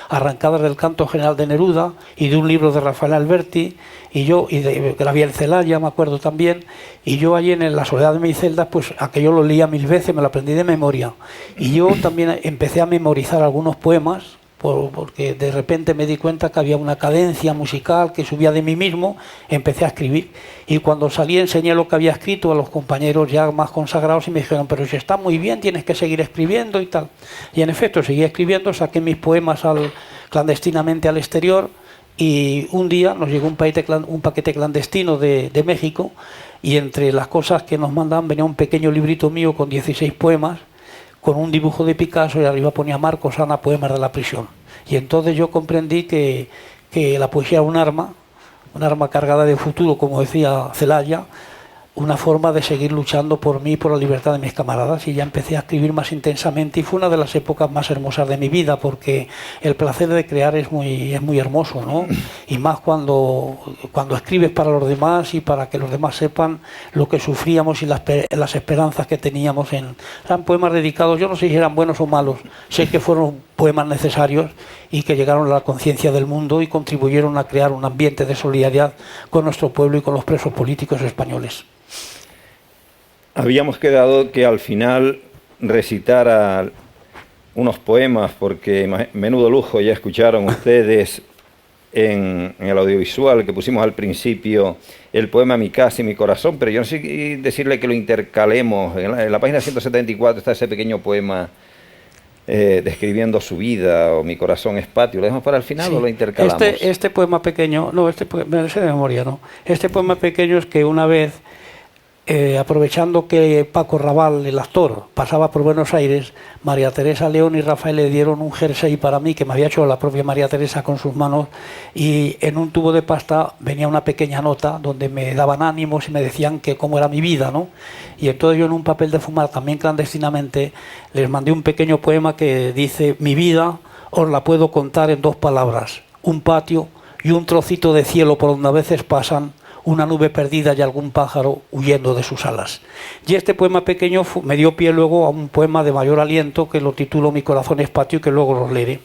arrancadas del Canto General de Neruda y de un libro de Rafael Alberti y de Gabriel Celaya, me acuerdo también, y yo allí en la soledad de mi celda, pues aquello lo leía 1000 veces, me lo aprendí de memoria. Y yo también empecé a memorizar algunos poemas, porque de repente me di cuenta que había una cadencia musical que subía de mí mismo, empecé a escribir y cuando salí enseñé lo que había escrito a los compañeros ya más consagrados y me dijeron, pero si está muy bien, tienes que seguir escribiendo y tal. Y en efecto seguí escribiendo, saqué mis poemas clandestinamente al exterior y un día nos llegó un paquete clandestino de México y entre las cosas que nos mandaban venía un pequeño librito mío con 16 poemas con un dibujo de Picasso y arriba ponía Marcos Ana, poemas de la prisión. Y entonces yo comprendí que la poesía era un arma cargada de futuro, como decía Celaya, una forma de seguir luchando por mí y por la libertad de mis camaradas, y ya empecé a escribir más intensamente y fue una de las épocas más hermosas de mi vida porque el placer de crear es muy hermoso, ¿no? Y más cuando escribes para los demás y para que los demás sepan lo que sufríamos y las esperanzas que teníamos. Eran poemas dedicados, yo no sé si eran buenos o malos, sé que fueron poemas necesarios y que llegaron a la conciencia del mundo y contribuyeron a crear un ambiente de solidaridad con nuestro pueblo y con los presos políticos españoles. Habíamos quedado que al final recitara unos poemas, porque menudo lujo, ya escucharon ustedes en el audiovisual que pusimos al principio el poema Mi casa y mi corazón, pero yo no sé decirle que lo intercalemos. En la página 174 está ese pequeño poema describiendo su vida, o Mi corazón es patio. ¿Lo dejamos para el final, sí, o lo intercalamos? Este poema pequeño, no, me lo sé de memoria, ¿no? Este poema pequeño es que una vez aprovechando que Paco Raval, el actor, pasaba por Buenos Aires, María Teresa León y Rafael le dieron un jersey para mí que me había hecho la propia María Teresa con sus manos, y en un tubo de pasta venía una pequeña nota donde me daban ánimos y me decían que cómo era mi vida, ¿no? Y entonces yo, en un papel de fumar, también clandestinamente, les mandé un pequeño poema que dice: mi vida os la puedo contar en 2 palabras, un patio y un trocito de cielo por donde a veces pasan una nube perdida y algún pájaro huyendo de sus alas. Y este poema pequeño me dio pie luego a un poema de mayor aliento que lo titulo Mi corazón es patio, y que luego los leeré.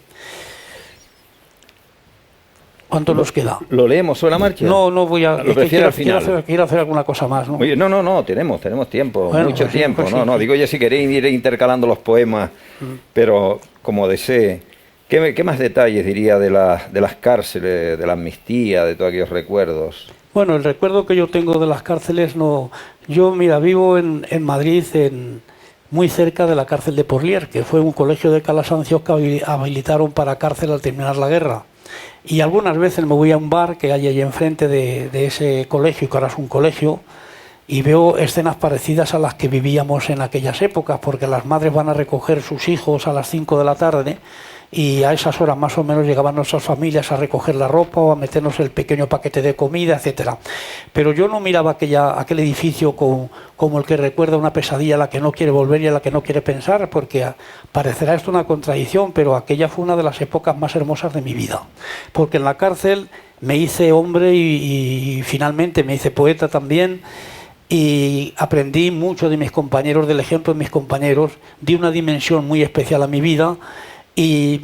¿Cuánto nos queda? ¿Lo leemos sobre la marcha? No voy a... Lo prefiero al final. Quiero hacer alguna cosa más, ¿no? Oye, no, tenemos tiempo, Bueno, mucho pues sí, tiempo. pues No, sí. digo ya, si queréis ir intercalando los poemas, pero como desee. ¿Qué más detalles diría de las cárceles, de la amnistía, de todos aquellos recuerdos? Bueno, el recuerdo que yo tengo de las cárceles, no... Yo, mira, vivo en Madrid, muy cerca de la cárcel de Porlier, que fue un colegio de Calasancio que habilitaron para cárcel al terminar la guerra. Y algunas veces me voy a un bar que hay ahí enfrente de ese colegio, que ahora es un colegio, y veo escenas parecidas a las que vivíamos en aquellas épocas, porque las madres van a recoger sus hijos a las 5 de la tarde, y a esas horas más o menos llegaban nuestras familias a recoger la ropa o a meternos el pequeño paquete de comida, etcétera. Pero yo no miraba aquel edificio como el que recuerda una pesadilla a la que no quiere volver y a la que no quiere pensar, porque parecerá esto una contradicción, pero aquella fue una de las épocas más hermosas de mi vida, porque en la cárcel me hice hombre y finalmente me hice poeta también. Y aprendí mucho de mis compañeros, del ejemplo de mis compañeros, di una dimensión muy especial a mi vida. Y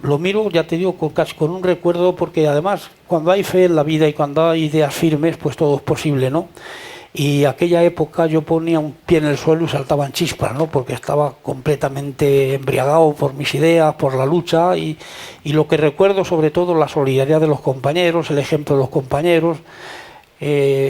lo miro, ya te digo, casi con un recuerdo, porque además cuando hay fe en la vida y cuando hay ideas firmes, pues todo es posible, ¿no? Y aquella época yo ponía un pie en el suelo y saltaban chispas, ¿no? Porque estaba completamente embriagado por mis ideas, por la lucha, y lo que recuerdo sobre todo, la solidaridad de los compañeros, el ejemplo de los compañeros,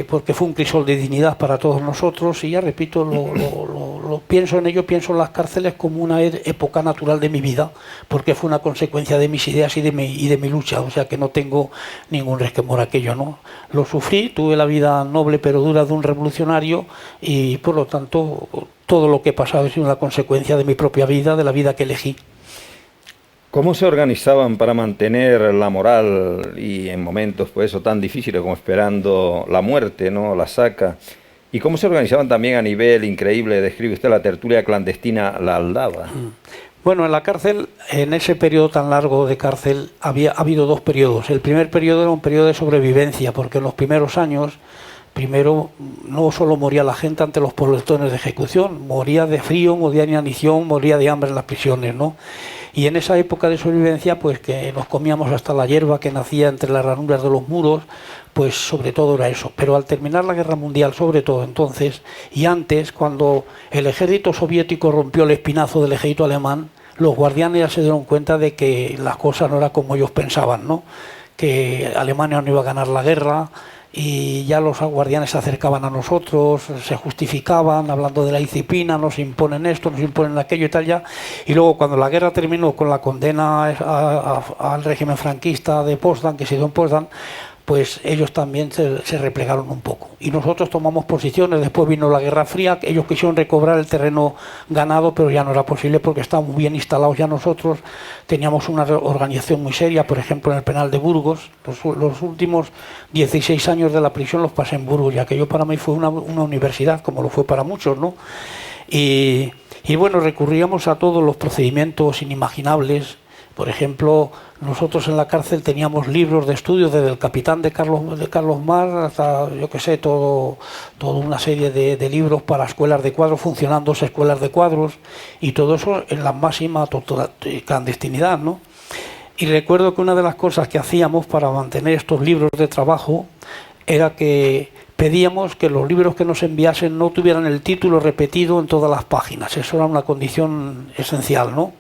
porque fue un crisol de dignidad para todos nosotros. Y ya repito, lo pienso en ello, pienso en las cárceles como una época natural de mi vida, porque fue una consecuencia de mis ideas y de mi lucha, o sea que no tengo ningún resquemor a aquello, ¿no? Lo sufrí, tuve la vida noble pero dura de un revolucionario, y por lo tanto todo lo que he pasado es una consecuencia de mi propia vida, de la vida que elegí. ¿Cómo se organizaban para mantener la moral y en momentos pues eso tan difíciles como esperando la muerte, ¿no? La saca? ¿Y cómo se organizaban también a nivel increíble? Describe usted la tertulia clandestina, la Aldaba. Bueno, en la cárcel, en ese periodo tan largo de cárcel, ha habido 2 periodos. El primer periodo era un periodo de sobrevivencia, porque en los primeros años, no solo moría la gente ante los pelotones de ejecución, moría de frío, moría de inanición, moría de hambre en las prisiones, ¿no? Y en esa época de sobrevivencia, pues que nos comíamos hasta la hierba que nacía entre las ranuras de los muros, pues sobre todo era eso. Pero al terminar la Guerra Mundial, sobre todo entonces, y antes, cuando el ejército soviético rompió el espinazo del ejército alemán, los guardianes ya se dieron cuenta de que las cosas no eran como ellos pensaban, ¿no? Que Alemania no iba a ganar la guerra, y ya los guardianes se acercaban a nosotros, se justificaban hablando de la disciplina, nos imponen esto, nos imponen aquello y tal ya. Y luego cuando la guerra terminó con la condena al régimen franquista de Potsdam, que se dio en Potsdam, pues ellos también se replegaron un poco. Y nosotros tomamos posiciones, después vino la Guerra Fría, ellos quisieron recobrar el terreno ganado, pero ya no era posible porque estábamos bien instalados ya nosotros, teníamos una organización muy seria, por ejemplo en el penal de Burgos, los últimos 16 años de la prisión los pasé en Burgos, y aquello para mí fue una universidad, como lo fue para muchos, ¿no? Y bueno, recurríamos a todos los procedimientos inimaginables. Por ejemplo, nosotros en la cárcel teníamos libros de estudio, desde el Capitán de Carlos Mar hasta, yo qué sé, toda una serie de libros para escuelas de cuadros, funcionando escuelas de cuadros, y todo eso en la máxima clandestinidad, ¿no? Y recuerdo que una de las cosas que hacíamos para mantener estos libros de trabajo era que pedíamos que los libros que nos enviasen no tuvieran el título repetido en todas las páginas. Eso era una condición esencial, ¿no?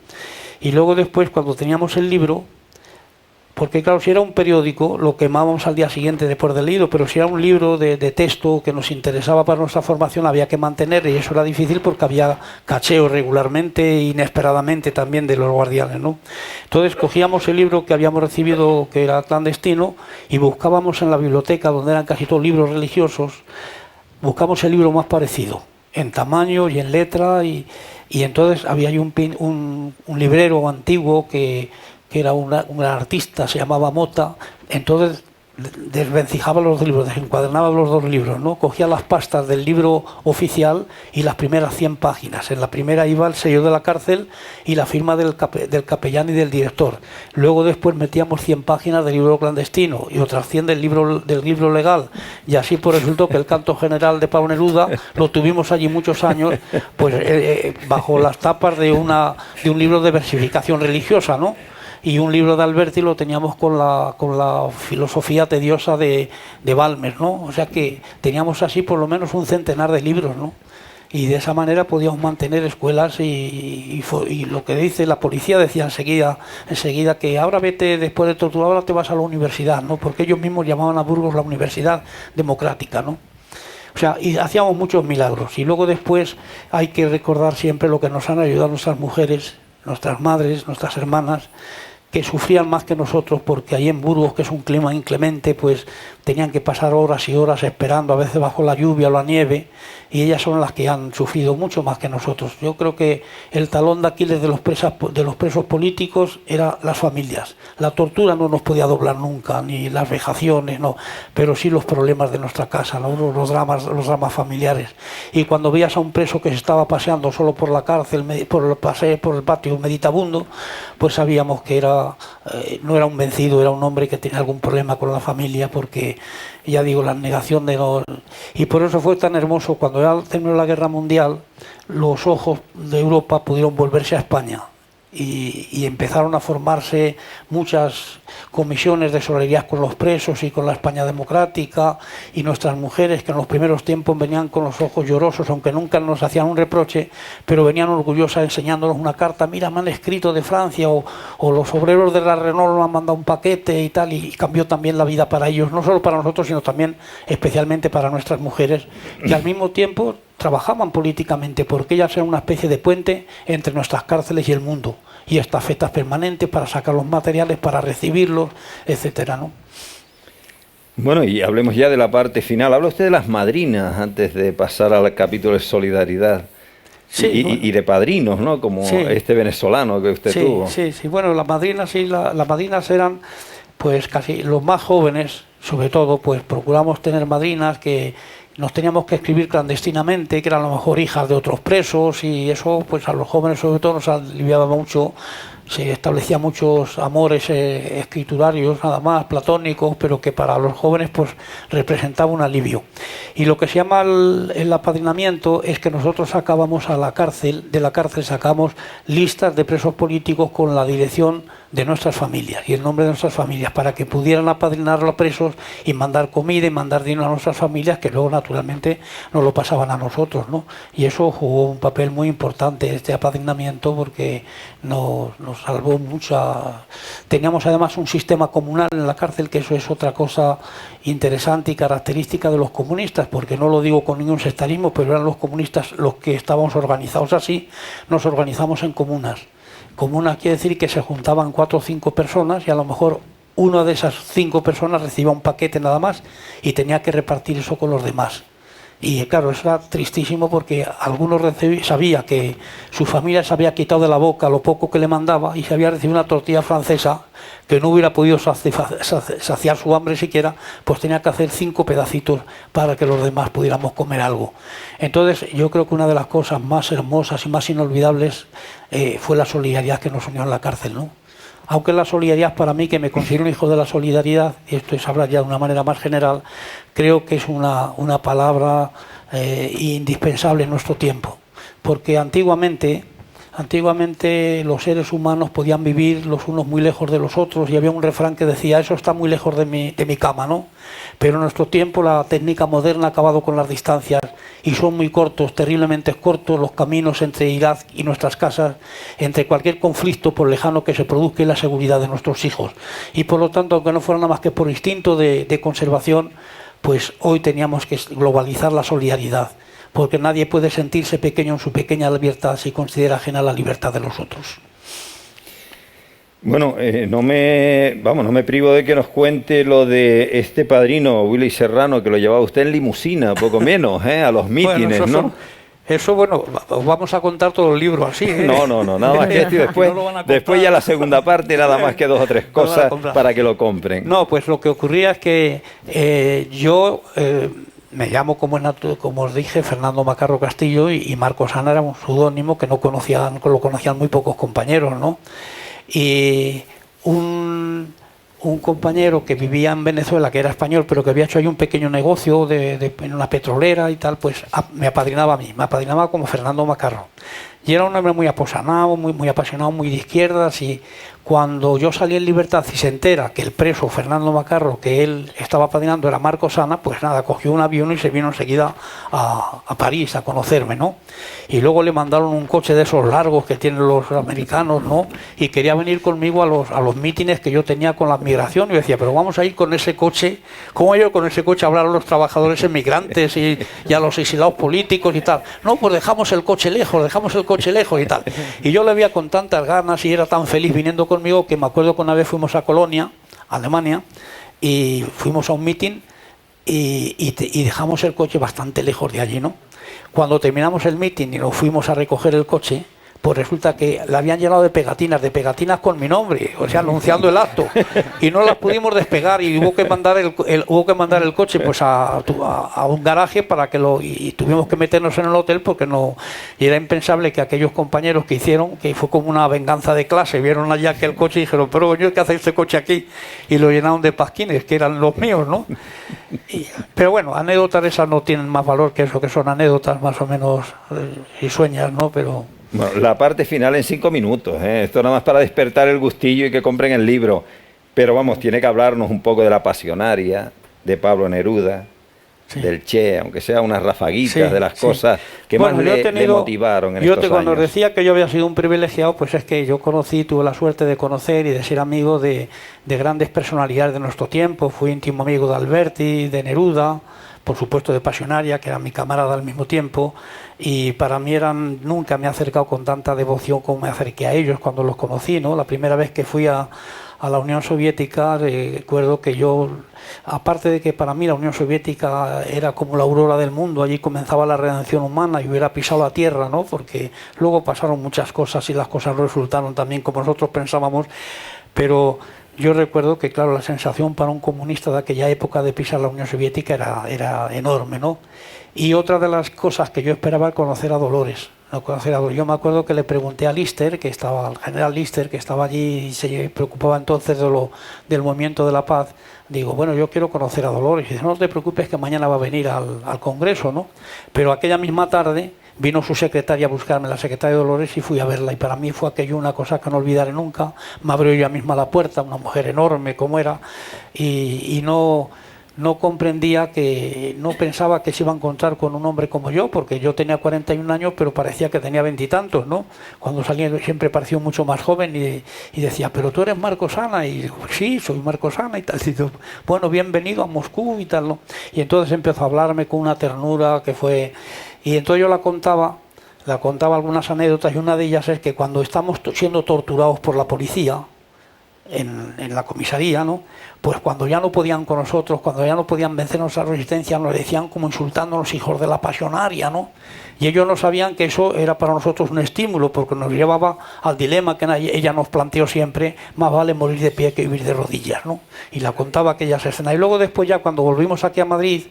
Y luego después, cuando teníamos el libro, porque claro, si era un periódico, lo quemábamos al día siguiente después del leído, pero si era un libro de texto que nos interesaba para nuestra formación, había que mantener, y eso era difícil porque había cacheo regularmente e inesperadamente también de los guardianes, ¿no? Entonces cogíamos el libro que habíamos recibido, que era clandestino, y buscábamos en la biblioteca, donde eran casi todos libros religiosos, buscamos el libro más parecido, en tamaño y en letra, y entonces había ahí un librero antiguo que era un artista, se llamaba Mota, entonces desvencijaba los libros, desencuadernaba los dos libros, ¿no? Cogía las pastas del libro oficial y las primeras 100 páginas. En la primera iba el sello de la cárcel y la firma del capellán y del director. Luego después metíamos 100 páginas del libro clandestino y otras 100 del libro legal. Y así pues resultó que el canto general de Pablo Neruda lo tuvimos allí muchos años, pues bajo las tapas de un libro de versificación religiosa, ¿no? Y un libro de Alberti lo teníamos con la filosofía tediosa de Balmes, ¿no? O sea que teníamos así por lo menos un centenar de libros, ¿no? Y de esa manera podíamos mantener escuelas y lo que dice la policía decía enseguida que ahora vete, después de torturar, ahora te vas a la universidad, ¿no? Porque ellos mismos llamaban a Burgos la Universidad Democrática, ¿no? O sea, y hacíamos muchos milagros. Y luego después hay que recordar siempre lo que nos han ayudado nuestras mujeres, nuestras madres, nuestras hermanas, que sufrían más que nosotros, porque ahí en Burgos, que es un clima inclemente, pues tenían que pasar horas y horas esperando, a veces bajo la lluvia o la nieve, y ellas son las que han sufrido mucho más que nosotros. Yo creo que el talón de Aquiles de los presos políticos era las familias. La tortura no nos podía doblar nunca, ni las vejaciones, no, pero sí los problemas de nuestra casa, ¿no? los dramas familiares. Y cuando veías a un preso que se estaba paseando solo por la cárcel, por el patio meditabundo, pues sabíamos que no era un vencido, era un hombre que tenía algún problema con la familia, porque ya digo, la negación de los... Y por eso fue tan hermoso cuando ya terminó la Guerra Mundial, los ojos de Europa pudieron volverse a España y empezaron a formarse muchas comisiones de solidaridad con los presos y con la España democrática, y nuestras mujeres, que en los primeros tiempos venían con los ojos llorosos, aunque nunca nos hacían un reproche, pero venían orgullosas enseñándonos una carta: mira, me han escrito de Francia, o los obreros de la Renault nos han mandado un paquete y tal, y cambió también la vida para ellos, no solo para nosotros, sino también especialmente para nuestras mujeres, que al mismo tiempo trabajaban políticamente, porque ellas eran una especie de puente entre nuestras cárceles y el mundo, y estafetas permanentes para sacar los materiales, para recibirlos, etcétera, ¿no? Bueno, y hablemos ya de la parte final. Habla usted de las madrinas antes de pasar al capítulo de solidaridad. Sí, y de padrinos, ¿no? Como sí, este venezolano que usted tuvo. Sí, bueno, las madrinas las madrinas eran pues casi los más jóvenes, sobre todo, pues procuramos tener madrinas que nos teníamos que escribir clandestinamente, que eran a lo mejor hijas de otros presos, y eso pues a los jóvenes sobre todo nos aliviaba mucho. Se establecían muchos amores escriturarios, nada más, platónicos, pero que para los jóvenes pues representaba un alivio. Y lo que se llama el apadrinamiento es que nosotros sacábamos de la cárcel sacamos listas de presos políticos con la dirección de nuestras familias y el nombre de nuestras familias, para que pudieran apadrinar a los presos y mandar comida y mandar dinero a nuestras familias, que luego naturalmente nos lo pasaban a nosotros, ¿no? Y eso jugó un papel muy importante, este apadrinamiento, porque nos salvó mucha... Teníamos además un sistema comunal en la cárcel, que eso es otra cosa interesante y característica de los comunistas, porque no lo digo con ningún sectarismo, pero eran los comunistas los que estábamos organizados así. Nos organizamos en comunas. Comuna quiere decir que se juntaban 4 o 5 personas y a lo mejor una de esas 5 personas recibía un paquete nada más y tenía que repartir eso con los demás. Y claro, eso era tristísimo, porque algunos sabía que su familia se había quitado de la boca lo poco que le mandaba y se había recibido una tortilla francesa que no hubiera podido saciar su hambre siquiera, pues tenía que hacer 5 pedacitos para que los demás pudiéramos comer algo. Entonces yo creo que una de las cosas más hermosas y más inolvidables fue la solidaridad que nos unió en la cárcel, ¿no? Aunque la solidaridad, para mí, que me considero un hijo de la solidaridad, y esto es hablar ya de una manera más general, creo que es una palabra indispensable en nuestro tiempo. Porque antiguamente los seres humanos podían vivir los unos muy lejos de los otros, y había un refrán que decía: eso está muy lejos de mi cama, ¿no? Pero en nuestro tiempo la técnica moderna ha acabado con las distancias, y son muy cortos, terriblemente cortos, los caminos entre Irak y nuestras casas, entre cualquier conflicto, por lejano que se produzca, y la seguridad de nuestros hijos. Y por lo tanto, aunque no fuera nada más que por instinto de conservación, pues hoy teníamos que globalizar la solidaridad, porque nadie puede sentirse pequeño en su pequeña libertad si considera ajena la libertad de los otros. Bueno, no me privo de que nos cuente lo de este padrino, Willy Serrano, que lo llevaba usted en limusina, poco menos, a los mítines, ¿no? Eso, bueno, os vamos a contar todo el libro así. No, nada más que esto y después ya la segunda parte, nada más que 2 o 3 cosas para que lo compren. No, pues lo que ocurría es que yo me llamo, como os dije, Fernando Macarro Castillo, y Marcos Ana era un pseudónimo que lo conocían muy pocos compañeros, ¿no? Y un compañero que vivía en Venezuela, que era español, pero que había hecho ahí un pequeño negocio en una petrolera y tal, pues me apadrinaba a mí, me apadrinaba como Fernando Macarro. Y era un hombre muy apasionado, muy apasionado, muy de izquierdas, y cuando yo salí en libertad y se entera que el preso Fernando Macarro, que él estaba apadrinando, era Marcos Ana, pues nada, cogió un avión y se vino enseguida a París a conocerme, ¿no? Y luego le mandaron un coche de esos largos que tienen los americanos, ¿no? Y quería venir conmigo a los mítines que yo tenía con la migración. Y yo decía, pero vamos a ir con ese coche, ¿cómo yo con ese coche a hablar a los trabajadores emigrantes y a los exilados políticos y tal? No, pues dejamos el coche lejos y tal. Y yo le veía con tantas ganas y era tan feliz viniendo conmigo, que me acuerdo que una vez fuimos a Colonia, Alemania, y fuimos a un mitin y dejamos el coche bastante lejos de allí, ¿no? Cuando terminamos el mitin y nos fuimos a recoger el coche, pues resulta que la habían llenado de pegatinas con mi nombre, o sea, anunciando el acto, y no las pudimos despegar, y hubo que mandar el coche pues a un garaje y tuvimos que meternos en el hotel, porque no, y era impensable que aquellos compañeros que hicieron, que fue como una venganza de clase, vieron allá aquel coche y dijeron, pero yo, ¿qué hace este coche aquí? Y lo llenaron de pasquines, que eran los míos, ¿no? Pero bueno, anécdotas esas no tienen más valor que eso, que son anécdotas más o menos risueñas, ¿no? Pero... Bueno, la parte final en 5 minutos, esto nada más para despertar el gustillo y que compren el libro. Pero vamos, tiene que hablarnos un poco de la Pasionaria, de Pablo Neruda, sí, del Che, aunque sea unas rafaguitas, sí, de las cosas que más le motivaron en estos años. Cuando os decía que yo había sido un privilegiado, pues es que yo tuve la suerte de conocer y de ser amigo de grandes personalidades de nuestro tiempo. Fui íntimo amigo de Alberti, de Neruda, por supuesto de Pasionaria, que era mi camarada al mismo tiempo, y para mí nunca me he acercado con tanta devoción como me acerqué a ellos cuando los conocí, ¿no? La primera vez que fui a la Unión Soviética, recuerdo que yo, aparte de que para mí la Unión Soviética era como la aurora del mundo, allí comenzaba la redención humana y hubiera pisado la tierra, ¿no? Porque luego pasaron muchas cosas y las cosas no resultaron también como nosotros pensábamos, pero yo recuerdo que, claro, la sensación para un comunista de aquella época de pisar la Unión Soviética era enorme, ¿no? Y otra de las cosas que yo esperaba era conocer a Dolores. Yo me acuerdo que le pregunté a Lister, al general Lister, que estaba allí y se preocupaba entonces del movimiento de la paz. Digo, bueno, yo quiero conocer a Dolores. Y dice, no te preocupes que mañana va a venir al Congreso, ¿no? Pero aquella misma tarde vino su secretaria a buscarme, la secretaria Dolores, y fui a verla. Y para mí fue aquello una cosa que no olvidaré nunca. Me abrió ella misma la puerta, una mujer enorme como era, y no comprendía, no pensaba que se iba a encontrar con un hombre como yo, porque yo tenía 41 años, pero parecía que tenía 20 y tantos, ¿no? Cuando salía siempre pareció mucho más joven y decía, pero tú eres Marcos Ana, y digo, sí, soy Marcos Ana y tal. Y digo, bueno, bienvenido a Moscú y tal, ¿no? Y entonces empezó a hablarme con una ternura que fue... Y entonces yo la contaba algunas anécdotas, y una de ellas es que cuando estamos siendo torturados por la policía, en la comisaría, ¿no? Pues cuando ya no podían con nosotros, cuando ya no podían vencer nuestra resistencia, nos decían como insultándonos, hijos de la Pasionaria, ¿no? Y ellos no sabían que eso era para nosotros un estímulo, porque nos llevaba al dilema que ella nos planteó siempre, más vale morir de pie que vivir de rodillas, ¿no? Y la contaba aquellas escenas. Y luego después, ya cuando volvimos aquí a Madrid,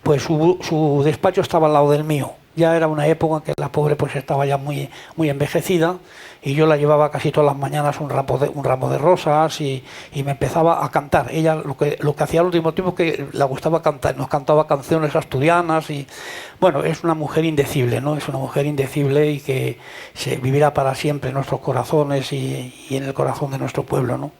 pues su despacho estaba al lado del mío. Ya era una época en que la pobre pues estaba ya muy envejecida, y yo la llevaba casi todas las mañanas un ramo de rosas, y me empezaba a cantar. Ella lo que hacía al último tiempo, que le gustaba cantar, nos cantaba canciones asturianas, y bueno, es una mujer indecible, ¿no? Es una mujer indecible y que se vivirá para siempre en nuestros corazones y en el corazón de nuestro pueblo, ¿no?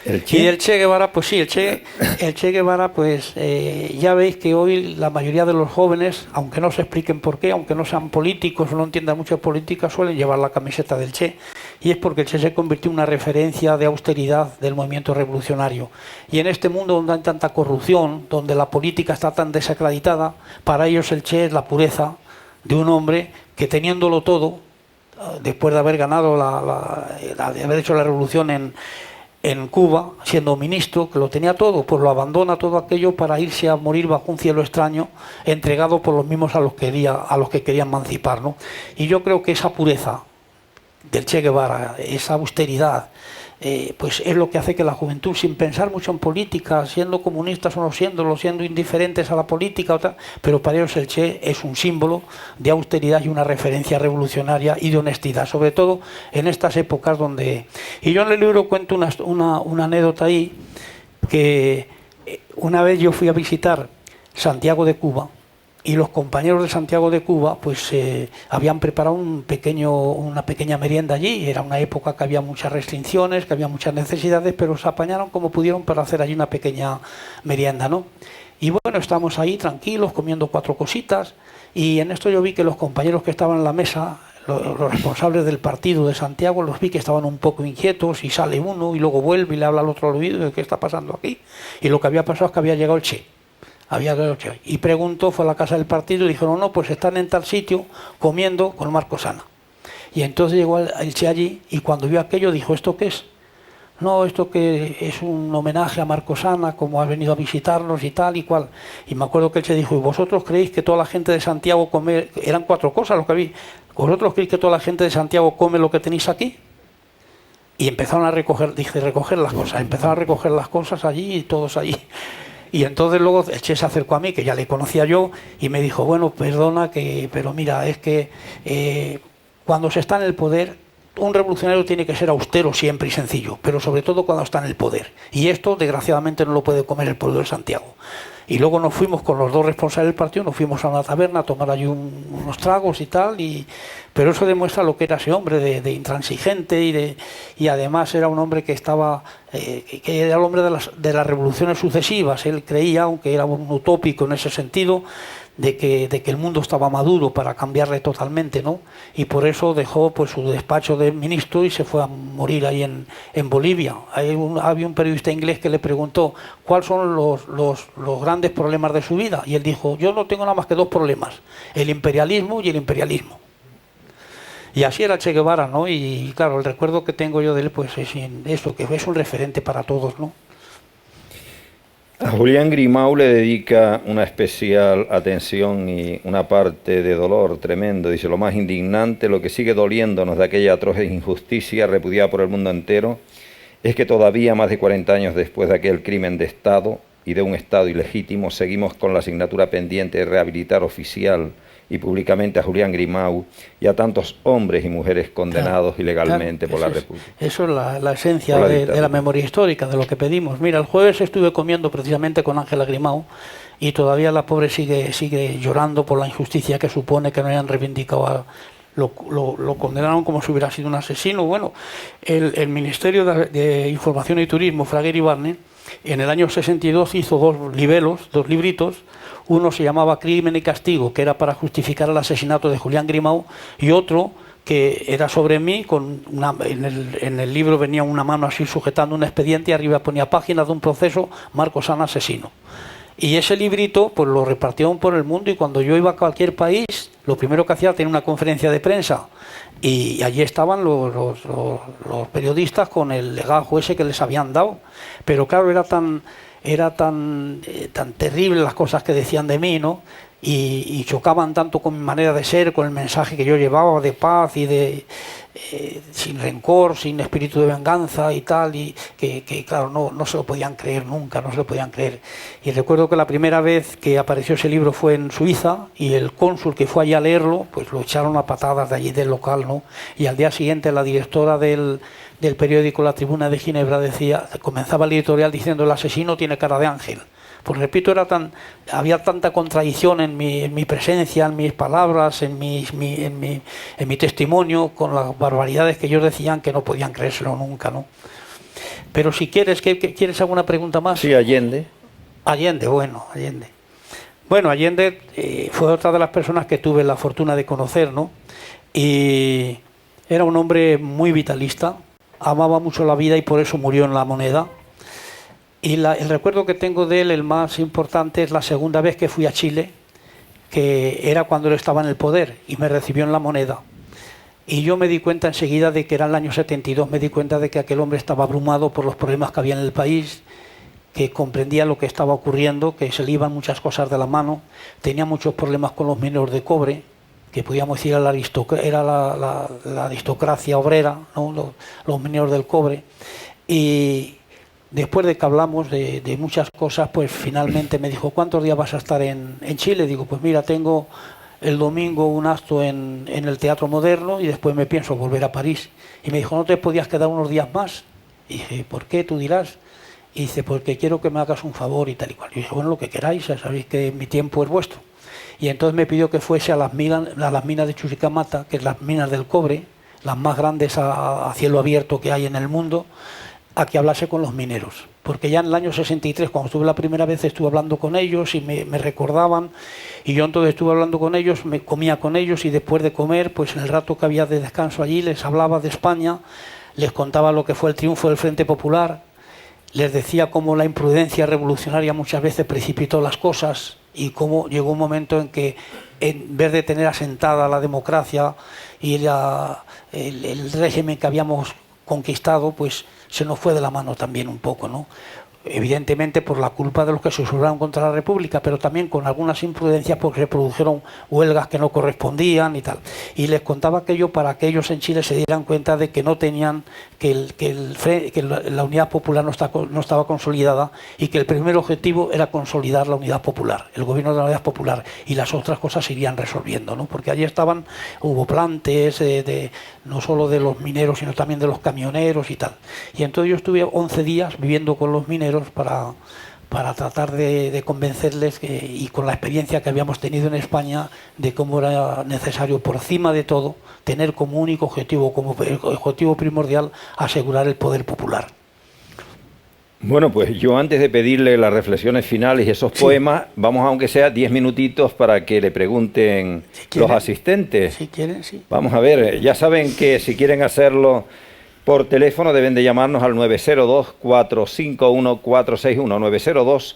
Y el Che Guevara, pues sí, el Che Guevara, pues ya veis que hoy la mayoría de los jóvenes, aunque no se expliquen por qué, aunque no sean políticos o no entiendan mucho política, suelen llevar la camiseta del Che. Y es porque el Che se convirtió en una referencia de austeridad del movimiento revolucionario. Y en este mundo donde hay tanta corrupción, donde la política está tan desacreditada, para ellos el Che es la pureza de un hombre que, teniéndolo todo, después de haber ganado, de haber hecho la revolución en Cuba, siendo ministro, que lo tenía todo, pues lo abandona todo aquello para irse a morir bajo un cielo extraño, entregado por los mismos a los que quería emancipar, ¿no? Y yo creo que esa pureza del Che Guevara, esa austeridad, pues es lo que hace que la juventud, sin pensar mucho en política, siendo comunistas o no siendo indiferentes a la política, pero para ellos el Che es un símbolo de austeridad y una referencia revolucionaria y de honestidad, sobre todo en estas épocas donde... Y yo en el libro cuento una anécdota ahí, que una vez yo fui a visitar Santiago de Cuba, y los compañeros de Santiago de Cuba pues habían preparado una pequeña merienda allí. Era una época que había muchas restricciones, que había muchas necesidades, pero se apañaron como pudieron para hacer allí una pequeña merienda, ¿no? Y bueno, estábamos ahí tranquilos, comiendo 4 cositas, y en esto yo vi que los compañeros que estaban en la mesa, los responsables del partido de Santiago, los vi que estaban un poco inquietos, y sale uno y luego vuelve y le habla al otro al oído, ¿qué está pasando aquí? Y lo que había pasado es que había llegado el Che. Y preguntó, fue a la casa del partido y dijeron, no, pues están en tal sitio comiendo con Marcos Ana. Y entonces llegó el Che allí, y cuando vio aquello dijo, ¿esto qué es? No, esto que es un homenaje a Marcos Ana, como ha venido a visitarnos y tal y cual. Y me acuerdo que el Che dijo, ¿y vosotros creéis que toda la gente de Santiago come? Eran 4 cosas lo que vi. ¿Vosotros creéis que toda la gente de Santiago come lo que tenéis aquí? Y empezaron a recoger las cosas. Empezaron a recoger las cosas allí y todos allí. Y entonces luego el Che se acercó a mí, que ya le conocía yo, y me dijo, bueno, perdona, pero mira, es que cuando se está en el poder, un revolucionario tiene que ser austero siempre y sencillo, pero sobre todo cuando está en el poder. Y esto, desgraciadamente, no lo puede comer el pueblo de Santiago. Y luego nos fuimos con los 2 responsables del partido, nos fuimos a una taberna a tomar allí unos tragos y tal, pero eso demuestra lo que era ese hombre de intransigente, y además era un hombre que era el hombre de las revoluciones sucesivas. Él creía, aunque era un utópico en ese sentido, de que el mundo estaba maduro para cambiarle totalmente, ¿no? Y por eso dejó pues su despacho de ministro y se fue a morir ahí en Bolivia. Había un periodista inglés que le preguntó cuáles son los grandes problemas de su vida, y él dijo, yo no tengo nada más que 2 problemas, el imperialismo y el imperialismo. Y así era Che Guevara, ¿no? Y claro, el recuerdo que tengo yo de él pues es eso, que es un referente para todos, ¿no? A Julián Grimau le dedica una especial atención y una parte de dolor tremendo. Dice, lo más indignante, lo que sigue doliéndonos de aquella atroz injusticia repudiada por el mundo entero, es que todavía, más de 40 años después de aquel crimen de Estado y de un Estado ilegítimo, seguimos con la asignatura pendiente de rehabilitar oficial y públicamente a Julián Grimau y a tantos hombres y mujeres condenados ilegalmente por la República. Eso es la esencia de la memoria histórica, de lo que pedimos. Mira, el jueves estuve comiendo precisamente con Ángela Grimau, y todavía la pobre sigue llorando por la injusticia que supone que no hayan reivindicado lo condenaron como si hubiera sido un asesino. Bueno, el Ministerio de Información y Turismo, Fraguer y Barne, en el año 62 hizo 2 libritos. Uno se llamaba Crimen y Castigo, que era para justificar el asesinato de Julián Grimau, y otro que era sobre mí, en el libro venía una mano así sujetando un expediente y arriba ponía páginas de un proceso, Marcos Ana asesino. Y ese librito pues lo repartieron por el mundo, y cuando yo iba a cualquier país, lo primero que hacía era tener una conferencia de prensa, y allí estaban los periodistas con el legajo ese que les habían dado. Pero claro, era tan terrible las cosas que decían de mí, ¿no? Y chocaban tanto con mi manera de ser, con el mensaje que yo llevaba de paz y de sin rencor, sin espíritu de venganza y tal, y que claro, no se lo podían creer nunca, no se lo podían creer. Y recuerdo que la primera vez que apareció ese libro fue en Suiza, y el cónsul que fue allí a leerlo, pues lo echaron a patadas de allí del local, ¿no? Y al día siguiente la directora del periódico La Tribuna de Ginebra comenzaba el editorial diciendo, el asesino tiene cara de ángel. Pues repito, había tanta contradicción en mi presencia, en mis palabras, en mi testimonio, con las barbaridades que ellos decían, que no podían creérselo nunca, ¿no? Pero si quieres, ¿quieres alguna pregunta más? Sí, Allende. Allende. Bueno, Allende fue otra de las personas que tuve la fortuna de conocer, ¿no? Y era un hombre muy vitalista, amaba mucho la vida y por eso murió en La Moneda. Y el recuerdo que tengo de él, el más importante, es la segunda vez que fui a Chile, que era cuando él estaba en el poder y me recibió en La Moneda. Y yo me di cuenta enseguida de que era el año 72, me di cuenta de que aquel hombre estaba abrumado por los problemas que había en el país, que comprendía lo que estaba ocurriendo, que se le iban muchas cosas de la mano, tenía muchos problemas con los mineros de cobre, que podíamos decir era la aristocracia obrera, ¿no? Los mineros del cobre. Y después de que hablamos de muchas cosas, pues finalmente me dijo, ¿cuántos días vas a estar en Chile? Digo, pues mira, tengo el domingo un acto en el Teatro Moderno y después me pienso volver a París. Y me dijo, ¿no te podías quedar unos días más? Y dije, ¿por qué? Tú dirás. Y dice, porque quiero que me hagas un favor y tal y cual. Y dije, bueno, lo que queráis, ya sabéis que mi tiempo es vuestro. Y entonces me pidió que fuese a las minas de Chuquicamata, que es las minas del cobre, las más grandes a cielo abierto que hay en el mundo, a que hablase con los mineros. Porque ya en el año 63, cuando estuve la primera vez, estuve hablando con ellos y me recordaban, y yo entonces estuve hablando con ellos, me comía con ellos, y después de comer, pues en el rato que había de descanso allí, les hablaba de España, les contaba lo que fue el triunfo del Frente Popular, les decía cómo la imprudencia revolucionaria muchas veces precipitó las cosas y cómo llegó un momento en que, en vez de tener asentada la democracia y el régimen que habíamos conquistado, pues se nos fue de la mano también un poco, ¿no? Evidentemente por la culpa de los que se sublevaron contra la República, pero también con algunas imprudencias porque se produjeron huelgas que no correspondían y tal. Y les contaba aquello para que ellos en Chile se dieran cuenta de que no tenían, que la unidad popular no estaba consolidada, y que el primer objetivo era consolidar la unidad popular, el gobierno de la unidad popular, y las otras cosas se irían resolviendo, ¿no? Porque allí hubo plantes no solo de los mineros, sino también de los camioneros y tal. Y entonces yo estuve 11 días viviendo con los mineros para tratar de convencerles y con la experiencia que habíamos tenido en España de cómo era necesario, por encima de todo, tener como único objetivo, como objetivo primordial, asegurar el poder popular. Bueno, pues yo antes de pedirle las reflexiones finales y esos poemas, vamos aunque sea 10 minutitos para que le pregunten los asistentes. Si quieren, sí. Vamos a ver, ya saben que si quieren hacerlo por teléfono deben de llamarnos al 902-451-461,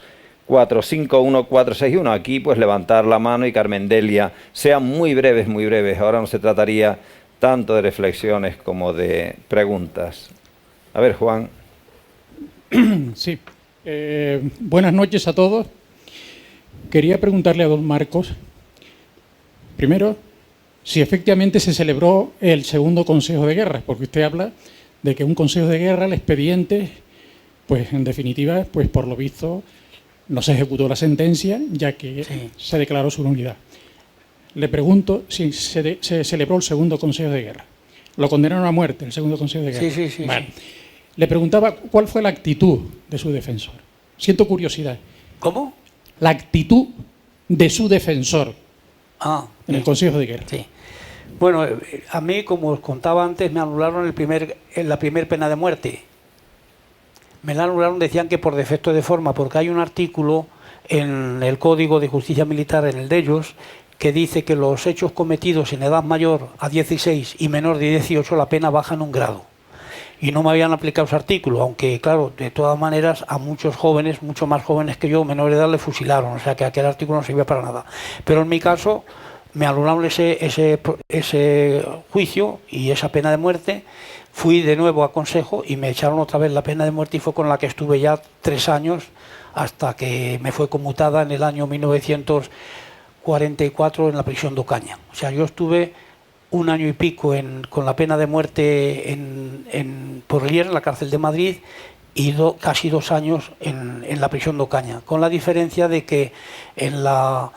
902-451-461. Aquí pues levantar la mano y Carmen Delia, sean muy breves, muy breves. Ahora no se trataría tanto de reflexiones como de preguntas. A ver, Juan. Sí, buenas noches a todos. Quería preguntarle a don Marcos, primero, si efectivamente se celebró el segundo Consejo de Guerra, porque usted habla de que un Consejo de Guerra, el expediente, pues en definitiva, pues por lo visto no se ejecutó la sentencia, ya que se declaró su nulidad. Le pregunto si se celebró el segundo Consejo de Guerra. Lo condenaron a muerte, el segundo Consejo de Guerra. Sí. Bueno. Le preguntaba cuál fue la actitud de su defensor. Siento curiosidad. ¿Cómo? La actitud de su defensor en el Consejo de Guerra. Sí. Bueno, a mí, como os contaba antes, me anularon la primer pena de muerte. Me la anularon, decían que por defecto de forma, porque hay un artículo en el Código de Justicia Militar, en el de ellos, que dice que los hechos cometidos en edad mayor a 16 y menor de 18, la pena baja en un grado. Y no me habían aplicado ese artículo, aunque claro, de todas maneras a muchos jóvenes, mucho más jóvenes que yo, menor de edad, le fusilaron, o sea que aquel artículo no servía para nada. Pero en mi caso me anularon ese juicio y esa pena de muerte. Fui de nuevo a consejo y me echaron otra vez la pena de muerte, y fue con la que estuve ya 3 años hasta que me fue conmutada en el año 1944 en la prisión de Ocaña. O sea, yo estuve 1 año y pico con la pena de muerte en Porlier, en la cárcel de Madrid, y casi 2 años en la prisión de Ocaña, con la diferencia de que en la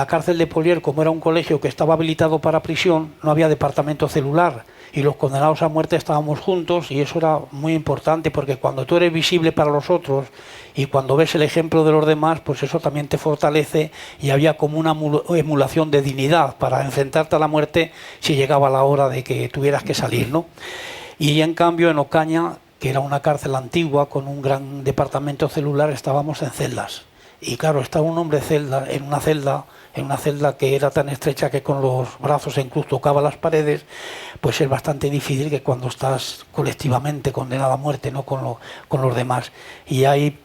cárcel de Porlier, como era un colegio que estaba habilitado para prisión, no había departamento celular y los condenados a muerte estábamos juntos, y eso era muy importante, porque cuando tú eres visible para los otros y cuando ves el ejemplo de los demás, pues eso también te fortalece, y había como una emulación de dignidad para enfrentarte a la muerte si llegaba la hora de que tuvieras que salir, ¿no? Y en cambio en Ocaña, que era una cárcel antigua con un gran departamento celular, estábamos en celdas. Y claro, estaba un hombre en una celda que era tan estrecha que con los brazos en cruz tocaba las paredes, pues es bastante difícil que cuando estás colectivamente condenado a muerte, no con los demás. Y ahí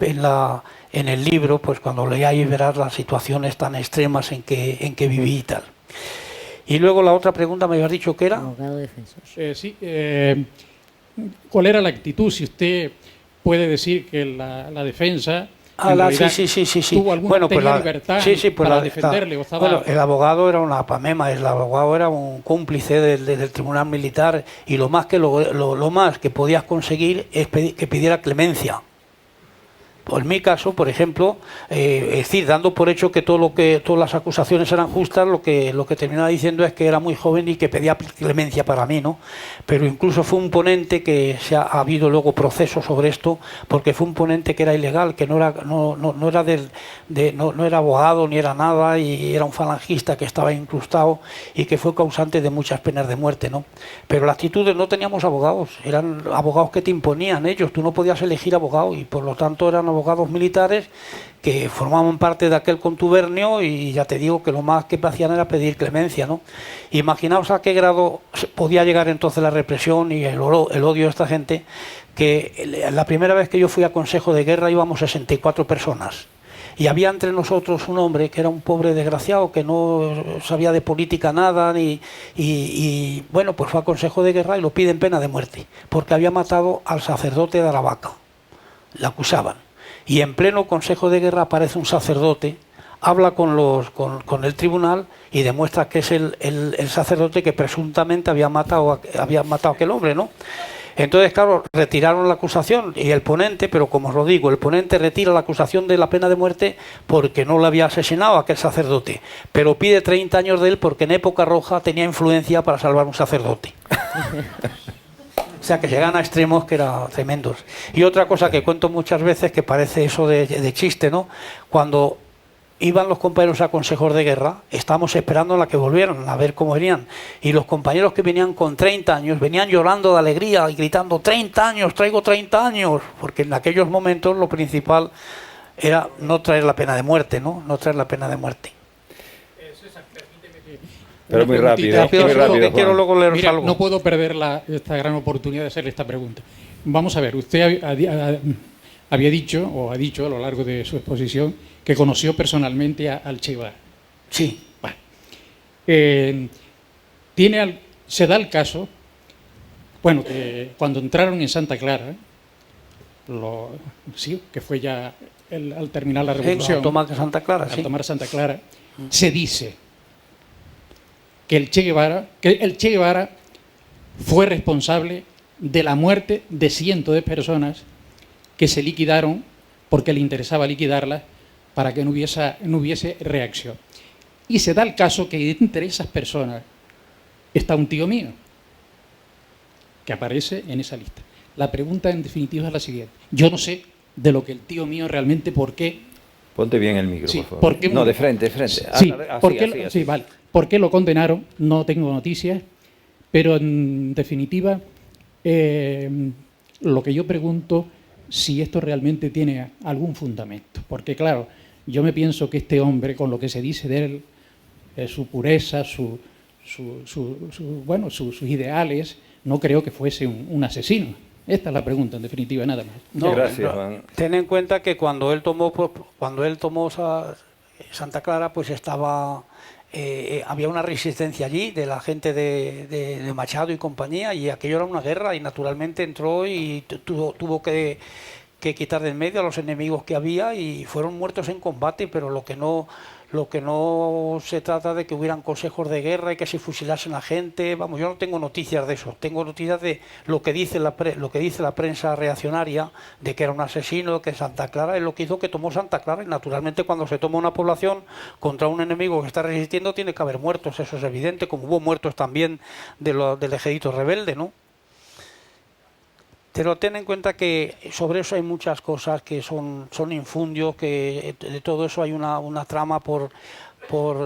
en el libro, pues cuando leáis verás las situaciones tan extremas en que viví y tal. Y luego la otra pregunta me habías dicho que era... Abogado defensor. Sí, ¿cuál era la actitud? Si usted puede decir que la defensa sí. tuvo alguna libertad para defenderle. Bueno, el abogado era una pamema, el abogado era un cómplice del tribunal militar, y lo más que podías conseguir es que pidiera clemencia. Pues en mi caso, por ejemplo, es decir, dando por hecho que todas las acusaciones eran justas, lo que terminaba diciendo es que era muy joven y que pedía clemencia para mí, ¿no? Pero incluso fue un ponente que ha habido luego procesos sobre esto, porque fue un ponente que era ilegal, que no era abogado ni era nada, y era un falangista que estaba incrustado y que fue causante de muchas penas de muerte, ¿no? Pero la actitud no teníamos abogados, eran abogados que te imponían ellos, tú no podías elegir abogado, y por lo tanto eran abogados militares que formaban parte de aquel contubernio, y ya te digo que lo más que hacían era pedir clemencia, ¿no? Imaginaos a qué grado podía llegar entonces la represión y el odio de esta gente, que la primera vez que yo fui a Consejo de Guerra íbamos 64 personas. Y había entre nosotros un hombre que era un pobre desgraciado, que no sabía de política nada, y bueno, pues fue a Consejo de Guerra y lo piden pena de muerte, porque había matado al sacerdote de Aravaca. Le acusaban. Y en pleno Consejo de Guerra aparece un sacerdote, habla con el tribunal y demuestra que es el sacerdote que presuntamente había matado a aquel hombre, ¿no? Entonces, claro, retiraron la acusación, y el ponente, pero como os lo digo, el ponente retira la acusación de la pena de muerte porque no le había asesinado a aquel sacerdote, pero pide 30 años de él porque en época roja tenía influencia para salvar a un sacerdote. O sea, que llegan a extremos que eran tremendos. Y otra cosa que cuento muchas veces, que parece eso de chiste, ¿no? Cuando iban los compañeros a consejos de guerra, estábamos esperando a la que volvieran, a ver cómo venían. Y los compañeros que venían con 30 años, venían llorando de alegría y gritando, 30 años, traigo 30 años. Porque en aquellos momentos lo principal era no traer la pena de muerte, ¿no? No traer la pena de muerte. Pero muy rápido, quiero luego leeros Mira, algo. no puedo perder esta gran oportunidad de hacerle esta pregunta. Vamos a ver, usted había dicho, o ha dicho a lo largo de su exposición, que conoció personalmente al Che Guevara. Sí. Bueno, se da el caso, bueno, que cuando entraron en Santa Clara, que fue ya al terminar la revolución, al tomar Santa Clara, se dice que el Che Guevara fue responsable de la muerte de cientos de personas que se liquidaron porque le interesaba liquidarlas para que no hubiese reacción. Y se da el caso que entre esas personas está un tío mío que aparece en esa lista. La pregunta en definitiva es la siguiente. Yo no sé de lo que el tío mío realmente, por qué... Ponte bien el micro, sí, por favor. No, de frente. Sí, así. Vale. ¿Por qué lo condenaron? No tengo noticias, pero en definitiva, lo que yo pregunto, si esto realmente tiene algún fundamento. Porque claro, yo me pienso que este hombre, con lo que se dice de él, su pureza, sus ideales, no creo que fuese un asesino. Esta es la pregunta, en definitiva, nada más. No, gracias, Juan. Ten en cuenta que cuando él tomó Santa Clara, pues había una resistencia allí de la gente de Machado y compañía, y aquello era una guerra, y naturalmente entró y tuvo que quitar de en medio a los enemigos que había, y fueron muertos en combate. Pero lo que no se trata de que hubieran consejos de guerra y que se fusilasen a gente. Vamos, yo no tengo noticias de eso. Tengo noticias de lo que dice la prensa reaccionaria, de que era un asesino, que Santa Clara es lo que hizo que tomó Santa Clara. Y naturalmente, cuando se toma una población contra un enemigo que está resistiendo, tiene que haber muertos, eso es evidente, como hubo muertos también del ejército rebelde, ¿no? Pero ten en cuenta que sobre eso hay muchas cosas que son infundios, que de todo eso hay una trama por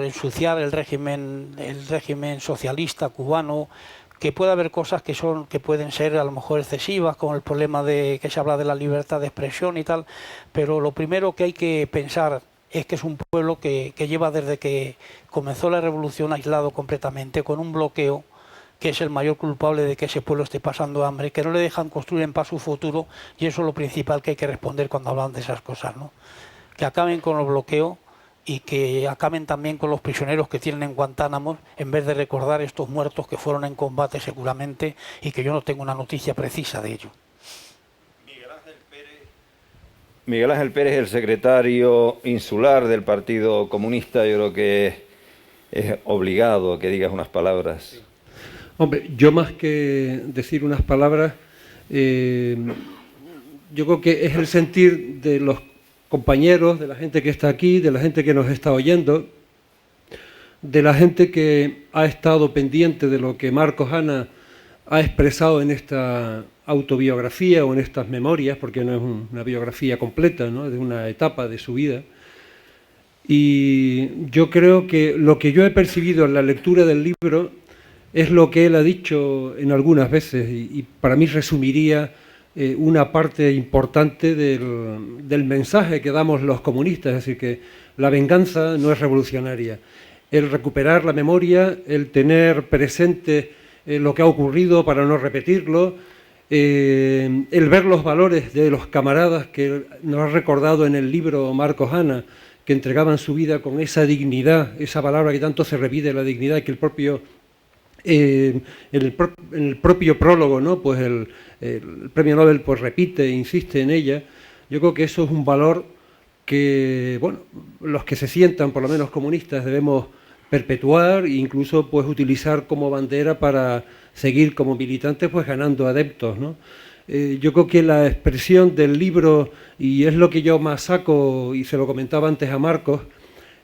ensuciar el régimen socialista cubano, que puede haber cosas que pueden ser a lo mejor excesivas, como el problema de que se habla de la libertad de expresión y tal, pero lo primero que hay que pensar es que es un pueblo que lleva desde que comenzó la revolución aislado completamente, con un bloqueo, que es el mayor culpable de que ese pueblo esté pasando hambre, que no le dejan construir en paz su futuro, y eso es lo principal que hay que responder cuando hablan de esas cosas, ¿no? Que acaben con el bloqueo y que acaben también con los prisioneros que tienen en Guantánamo, en vez de recordar estos muertos que fueron en combate seguramente y que yo no tengo una noticia precisa de ello. Miguel Ángel Pérez, el secretario insular del Partido Comunista, yo creo que es obligado que digas unas palabras. Hombre, yo más que decir unas palabras, yo creo que es el sentir de los compañeros, de la gente que está aquí, de la gente que nos está oyendo, de la gente que ha estado pendiente de lo que Marcos Ana ha expresado en esta autobiografía o en estas memorias, porque no es una biografía completa, ¿no? Es de una etapa de su vida. Y yo creo que lo que yo he percibido en la lectura del libro es lo que él ha dicho en algunas veces y para mí resumiría una parte importante del mensaje que damos los comunistas, es decir, que la venganza no es revolucionaria. El recuperar la memoria, el tener presente lo que ha ocurrido para no repetirlo, el ver los valores de los camaradas que nos ha recordado en el libro Marcos Ana, que entregaban su vida con esa dignidad, esa palabra que tanto se repite, la dignidad, que el propio... en el propio prólogo, ¿no? Pues el premio Nobel pues repite e insiste en ella. Yo creo que eso es un valor que, bueno, los que se sientan, por lo menos comunistas, debemos perpetuar e incluso pues utilizar como bandera para seguir como militantes pues ganando adeptos, ¿no? Yo creo que la expresión del libro, y es lo que yo más saco, y se lo comentaba antes a Marcos,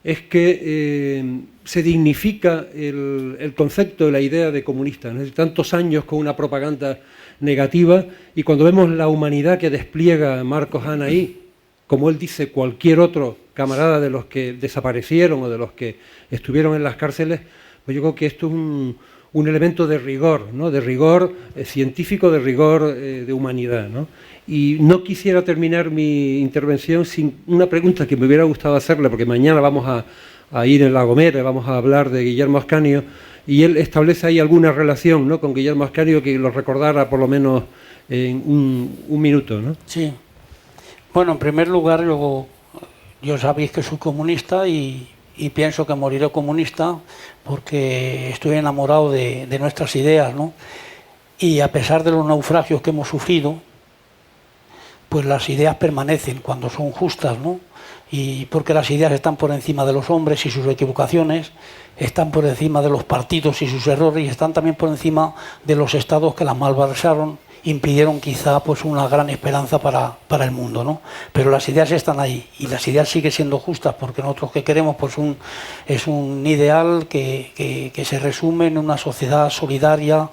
es que se dignifica el concepto, la idea de comunista, ¿no? Tantos años con una propaganda negativa, y cuando vemos la humanidad que despliega Marcos Ana ahí, como él dice, cualquier otro camarada de los que desaparecieron o de los que estuvieron en las cárceles, pues yo creo que esto es un elemento de rigor, ¿no? De rigor científico, de rigor de humanidad, ¿no? Y no quisiera terminar mi intervención sin una pregunta que me hubiera gustado hacerle, porque mañana vamos a ir en La Gomera, vamos a hablar de Guillermo Ascanio, y él establece ahí alguna relación, ¿no? Con Guillermo Ascanio, que lo recordara por lo menos en un minuto, ¿no? Sí. Bueno, en primer lugar, yo sabéis que soy comunista y pienso que moriré comunista porque estoy enamorado de nuestras ideas, ¿no? Y a pesar de los naufragios que hemos sufrido, pues las ideas permanecen cuando son justas, ¿no? Y porque las ideas están por encima de los hombres y sus equivocaciones, están por encima de los partidos y sus errores, y están también por encima de los estados que las malversaron, impidieron quizá pues una gran esperanza para el mundo, ¿no? Pero las ideas están ahí y las ideas siguen siendo justas, porque nosotros que queremos pues es un ideal que se resume en una sociedad solidaria,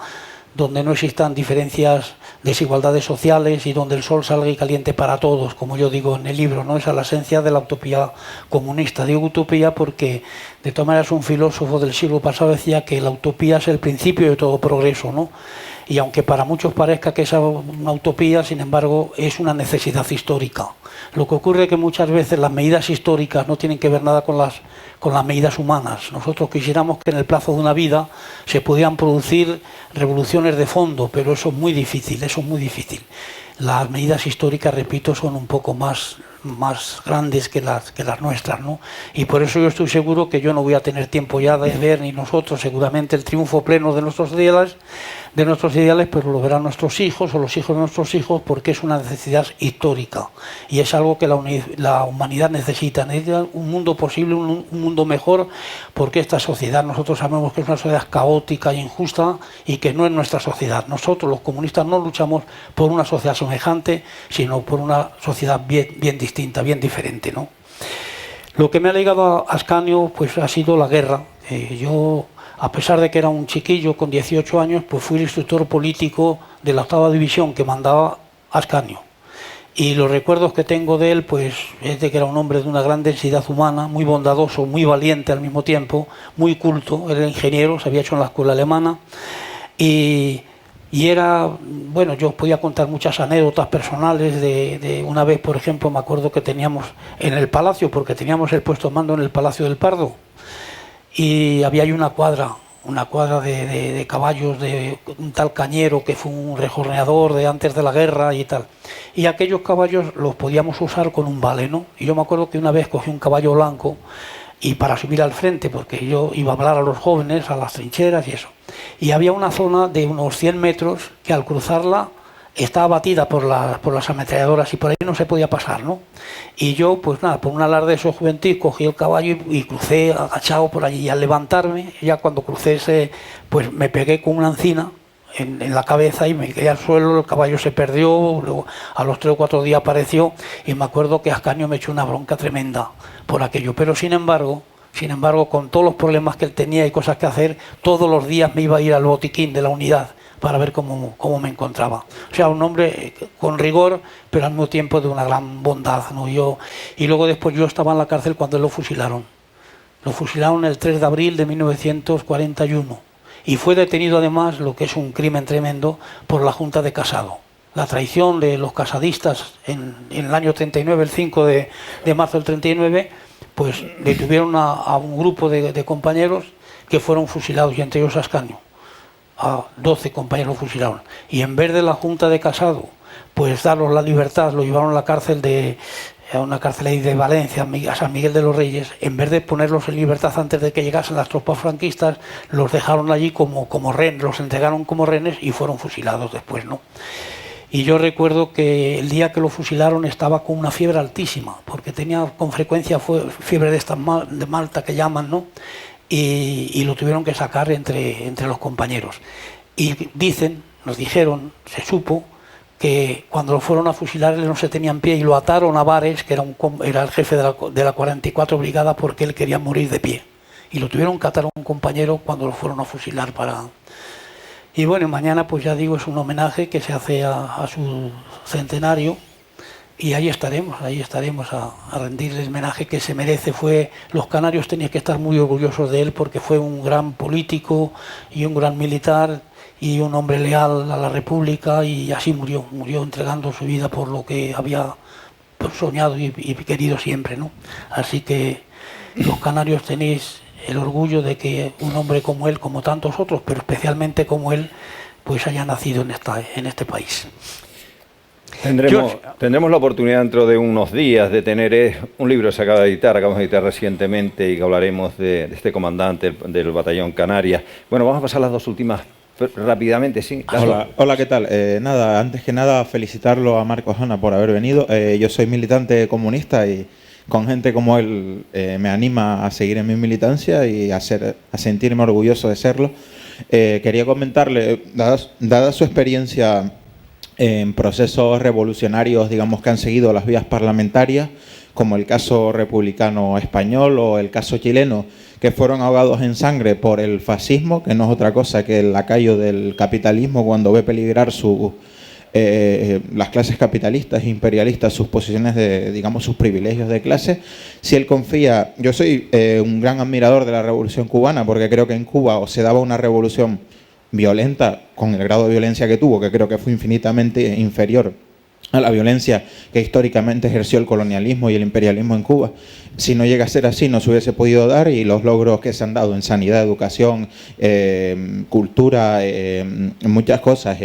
donde no existan diferencias, desigualdades sociales y donde el sol salga y caliente para todos, como yo digo en el libro, ¿no? Esa es la esencia de la utopía comunista. Digo utopía porque de todas maneras un filósofo del siglo pasado decía que la utopía es el principio de todo progreso, ¿no? Y aunque para muchos parezca que es una utopía, sin embargo, es una necesidad histórica. Lo que ocurre es que muchas veces las medidas históricas no tienen que ver nada con las medidas humanas. Nosotros quisiéramos que en el plazo de una vida se pudieran producir revoluciones de fondo, pero eso es muy difícil, Las medidas históricas, repito, son un poco más grandes que las nuestras, ¿no? Y por eso yo estoy seguro que yo no voy a tener tiempo ya de ver, ni nosotros seguramente, el triunfo pleno de nuestros ideales, pero lo verán nuestros hijos o los hijos de nuestros hijos, porque es una necesidad histórica y es algo que la humanidad necesita un mundo posible, un mundo mejor, porque esta sociedad nosotros sabemos que es una sociedad caótica e injusta y que no es nuestra sociedad. Nosotros los comunistas no luchamos por una sociedad semejante, sino por una sociedad bien distinta, bien diferente, ¿no? Lo que me ha ligado a Ascanio pues ha sido la guerra. Yo, a pesar de que era un chiquillo con 18 años, pues fui el instructor político de la 8ª división que mandaba Ascanio. Y los recuerdos que tengo de él, pues es de que era un hombre de una gran densidad humana, muy bondadoso, muy valiente al mismo tiempo, muy culto. Era ingeniero, se había hecho en la escuela alemana y era, bueno, yo podía contar muchas anécdotas personales de una vez, por ejemplo, me acuerdo que teníamos en el palacio, porque teníamos el puesto de mando en el Palacio del Pardo, y había ahí una cuadra de caballos de un tal Cañero, que fue un rejorneador de antes de la guerra y tal, y aquellos caballos los podíamos usar con un vale, ¿no? Y yo me acuerdo que una vez cogí un caballo blanco y para subir al frente, porque yo iba a hablar a los jóvenes, a las trincheras y eso. Y había una zona de unos 100 metros que al cruzarla estaba batida por las ametralladoras y por ahí no se podía pasar, ¿no? Y yo, pues nada, por un alarde de su juventud, cogí el caballo y crucé agachado por allí. Y al levantarme, ya cuando crucé pues me pegué con una encina en la cabeza y me quedé al suelo, el caballo se perdió, luego a los 3 o 4 días apareció y me acuerdo que Ascanio me echó una bronca tremenda por aquello. Pero sin embargo, con todos los problemas que él tenía y cosas que hacer, todos los días me iba a ir al botiquín de la unidad para ver cómo me encontraba. O sea, un hombre con rigor, pero al mismo tiempo de una gran bondad, ¿no? Y luego después yo estaba en la cárcel cuando lo fusilaron. Lo fusilaron el 3 de abril de 1941 y fue detenido además, lo que es un crimen tremendo, por la Junta de Casado. La traición de los casadistas en el año 39, el 5 de marzo del 39, pues detuvieron a un grupo de compañeros que fueron fusilados, y entre ellos Ascanio. A 12 compañeros fusilaron. Y en vez de la Junta de Casado, pues darlos la libertad, lo llevaron a la cárcel a una cárcel ahí de Valencia, a San Miguel de los Reyes. En vez de ponerlos en libertad antes de que llegasen las tropas franquistas, los dejaron allí como rehenes, los entregaron como rehenes y fueron fusilados después, ¿no? Y yo recuerdo que el día que lo fusilaron estaba con una fiebre altísima, porque tenía con frecuencia fiebre de estas de Malta que llaman, ¿no? Y lo tuvieron que sacar entre los compañeros. Y nos dijeron, se supo, que cuando lo fueron a fusilar él no se tenía en pie y lo ataron a Vares, que era el jefe de la 44 Brigada, porque él quería morir de pie. Y lo tuvieron que atar a un compañero cuando lo fueron a fusilar para... Y bueno, mañana pues ya digo, es un homenaje que se hace a su centenario. Y ahí estaremos a rendirle el homenaje que se merece. Los canarios tenían que estar muy orgullosos de él porque fue un gran político y un gran militar y un hombre leal a la República, y así murió entregando su vida por lo que había soñado y querido siempre, ¿no? Así que los canarios tenéis el orgullo de que un hombre como él, como tantos otros, pero especialmente como él, pues haya nacido en este país. Tendremos la oportunidad dentro de unos días de tener un libro que se acabamos de editar recientemente, y que hablaremos de este comandante del batallón Canarias. Bueno, vamos a pasar las dos últimas rápidamente, ¿sí? Hola, ¿qué tal? Nada, antes que nada felicitarlo a Marcos Ana por haber venido. Yo soy militante comunista y con gente como él me anima a seguir en mi militancia y a sentirme orgulloso de serlo. Quería comentarle, dada su experiencia en procesos revolucionarios, digamos, que han seguido las vías parlamentarias, como el caso republicano español o el caso chileno, que fueron ahogados en sangre por el fascismo, que no es otra cosa que el lacayo del capitalismo cuando ve peligrar las clases capitalistas e imperialistas, sus posiciones digamos, sus privilegios de clase. Si él confía, yo soy un gran admirador de la Revolución Cubana, porque creo que en Cuba o se daba una revolución violenta, con el grado de violencia que tuvo, que creo que fue infinitamente inferior a la violencia que históricamente ejerció el colonialismo y el imperialismo en Cuba. Si no llega a ser así, no se hubiese podido dar, y los logros que se han dado en sanidad, educación, cultura, muchas cosas,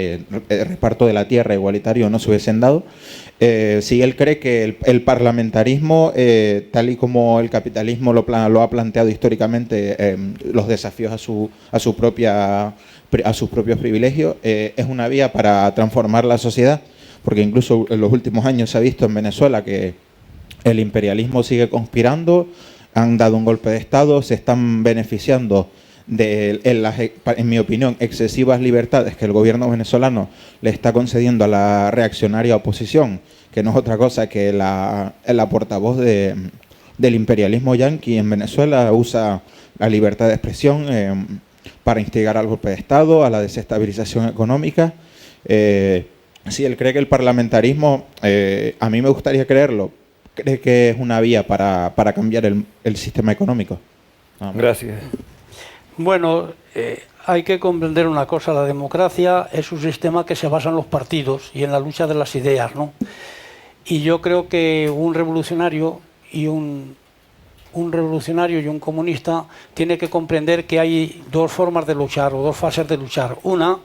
reparto de la tierra igualitario, no se hubiesen dado. Si él cree que el parlamentarismo, tal y como el capitalismo lo ha planteado históricamente, los desafíos a sus propios privilegios, es una vía para transformar la sociedad, porque incluso en los últimos años se ha visto en Venezuela que el imperialismo sigue conspirando, han dado un golpe de Estado, se están beneficiando de las, en mi opinión, excesivas libertades que el gobierno venezolano le está concediendo a la reaccionaria oposición, que no es otra cosa que la portavoz del imperialismo yanqui en Venezuela. Usa la libertad de expresión para instigar al golpe de Estado, a la desestabilización económica. Si él cree que el parlamentarismo, a mí me gustaría creerlo, cree que es una vía para cambiar el sistema económico. Gracias. Bueno, hay que comprender una cosa: la democracia es un sistema que se basa en los partidos y en la lucha de las ideas, ¿no? Y yo creo que un revolucionario y un comunista tiene que comprender que hay dos formas de luchar, o dos fases de luchar. Una,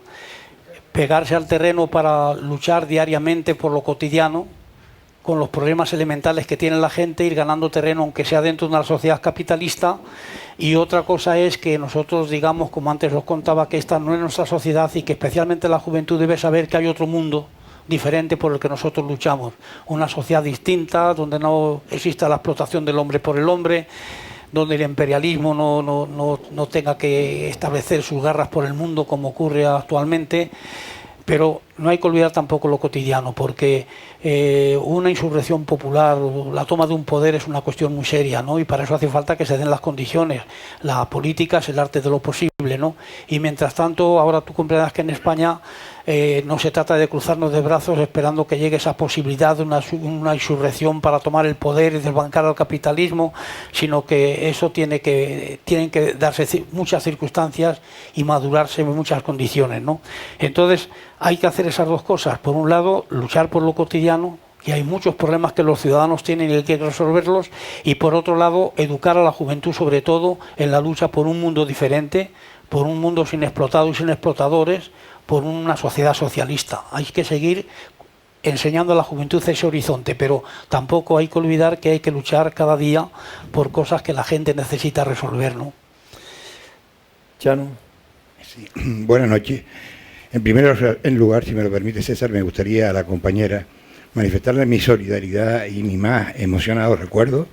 pegarse al terreno para luchar diariamente por lo cotidiano, con los problemas elementales que tiene la gente, ir ganando terreno aunque sea dentro de una sociedad capitalista. Y otra cosa es que nosotros digamos, como antes os contaba, que esta no es nuestra sociedad y que especialmente la juventud debe saber que hay otro mundo diferente por el que nosotros luchamos, una sociedad distinta donde no exista la explotación del hombre por el hombre, donde el imperialismo no tenga que establecer sus garras por el mundo como ocurre actualmente. Pero no hay que olvidar tampoco lo cotidiano, porque una insurrección popular, la toma de un poder es una cuestión muy seria, ¿no? Y para eso hace falta que se den las condiciones. La política es el arte de lo posible, ¿no? Y mientras tanto, ahora tú comprenderás que en España no se trata de cruzarnos de brazos esperando que llegue esa posibilidad de una insurrección para tomar el poder y desbancar al capitalismo, sino que eso tienen que darse muchas circunstancias y madurarse en muchas condiciones, ¿no? Entonces hay que hacer esas dos cosas. Por un lado, luchar por lo cotidiano, y hay muchos problemas que los ciudadanos tienen y hay que resolverlos, y por otro lado, educar a la juventud sobre todo en la lucha por un mundo diferente, por un mundo sin explotados y sin explotadores, por una sociedad socialista. Hay que seguir enseñando a la juventud ese horizonte, pero tampoco hay que olvidar que hay que luchar cada día por cosas que la gente necesita resolver, ¿no? Chano. Sí. Buenas noches. En primer lugar, si me lo permite César, me gustaría a la compañera manifestarle mi solidaridad y mi más emocionado recuerdo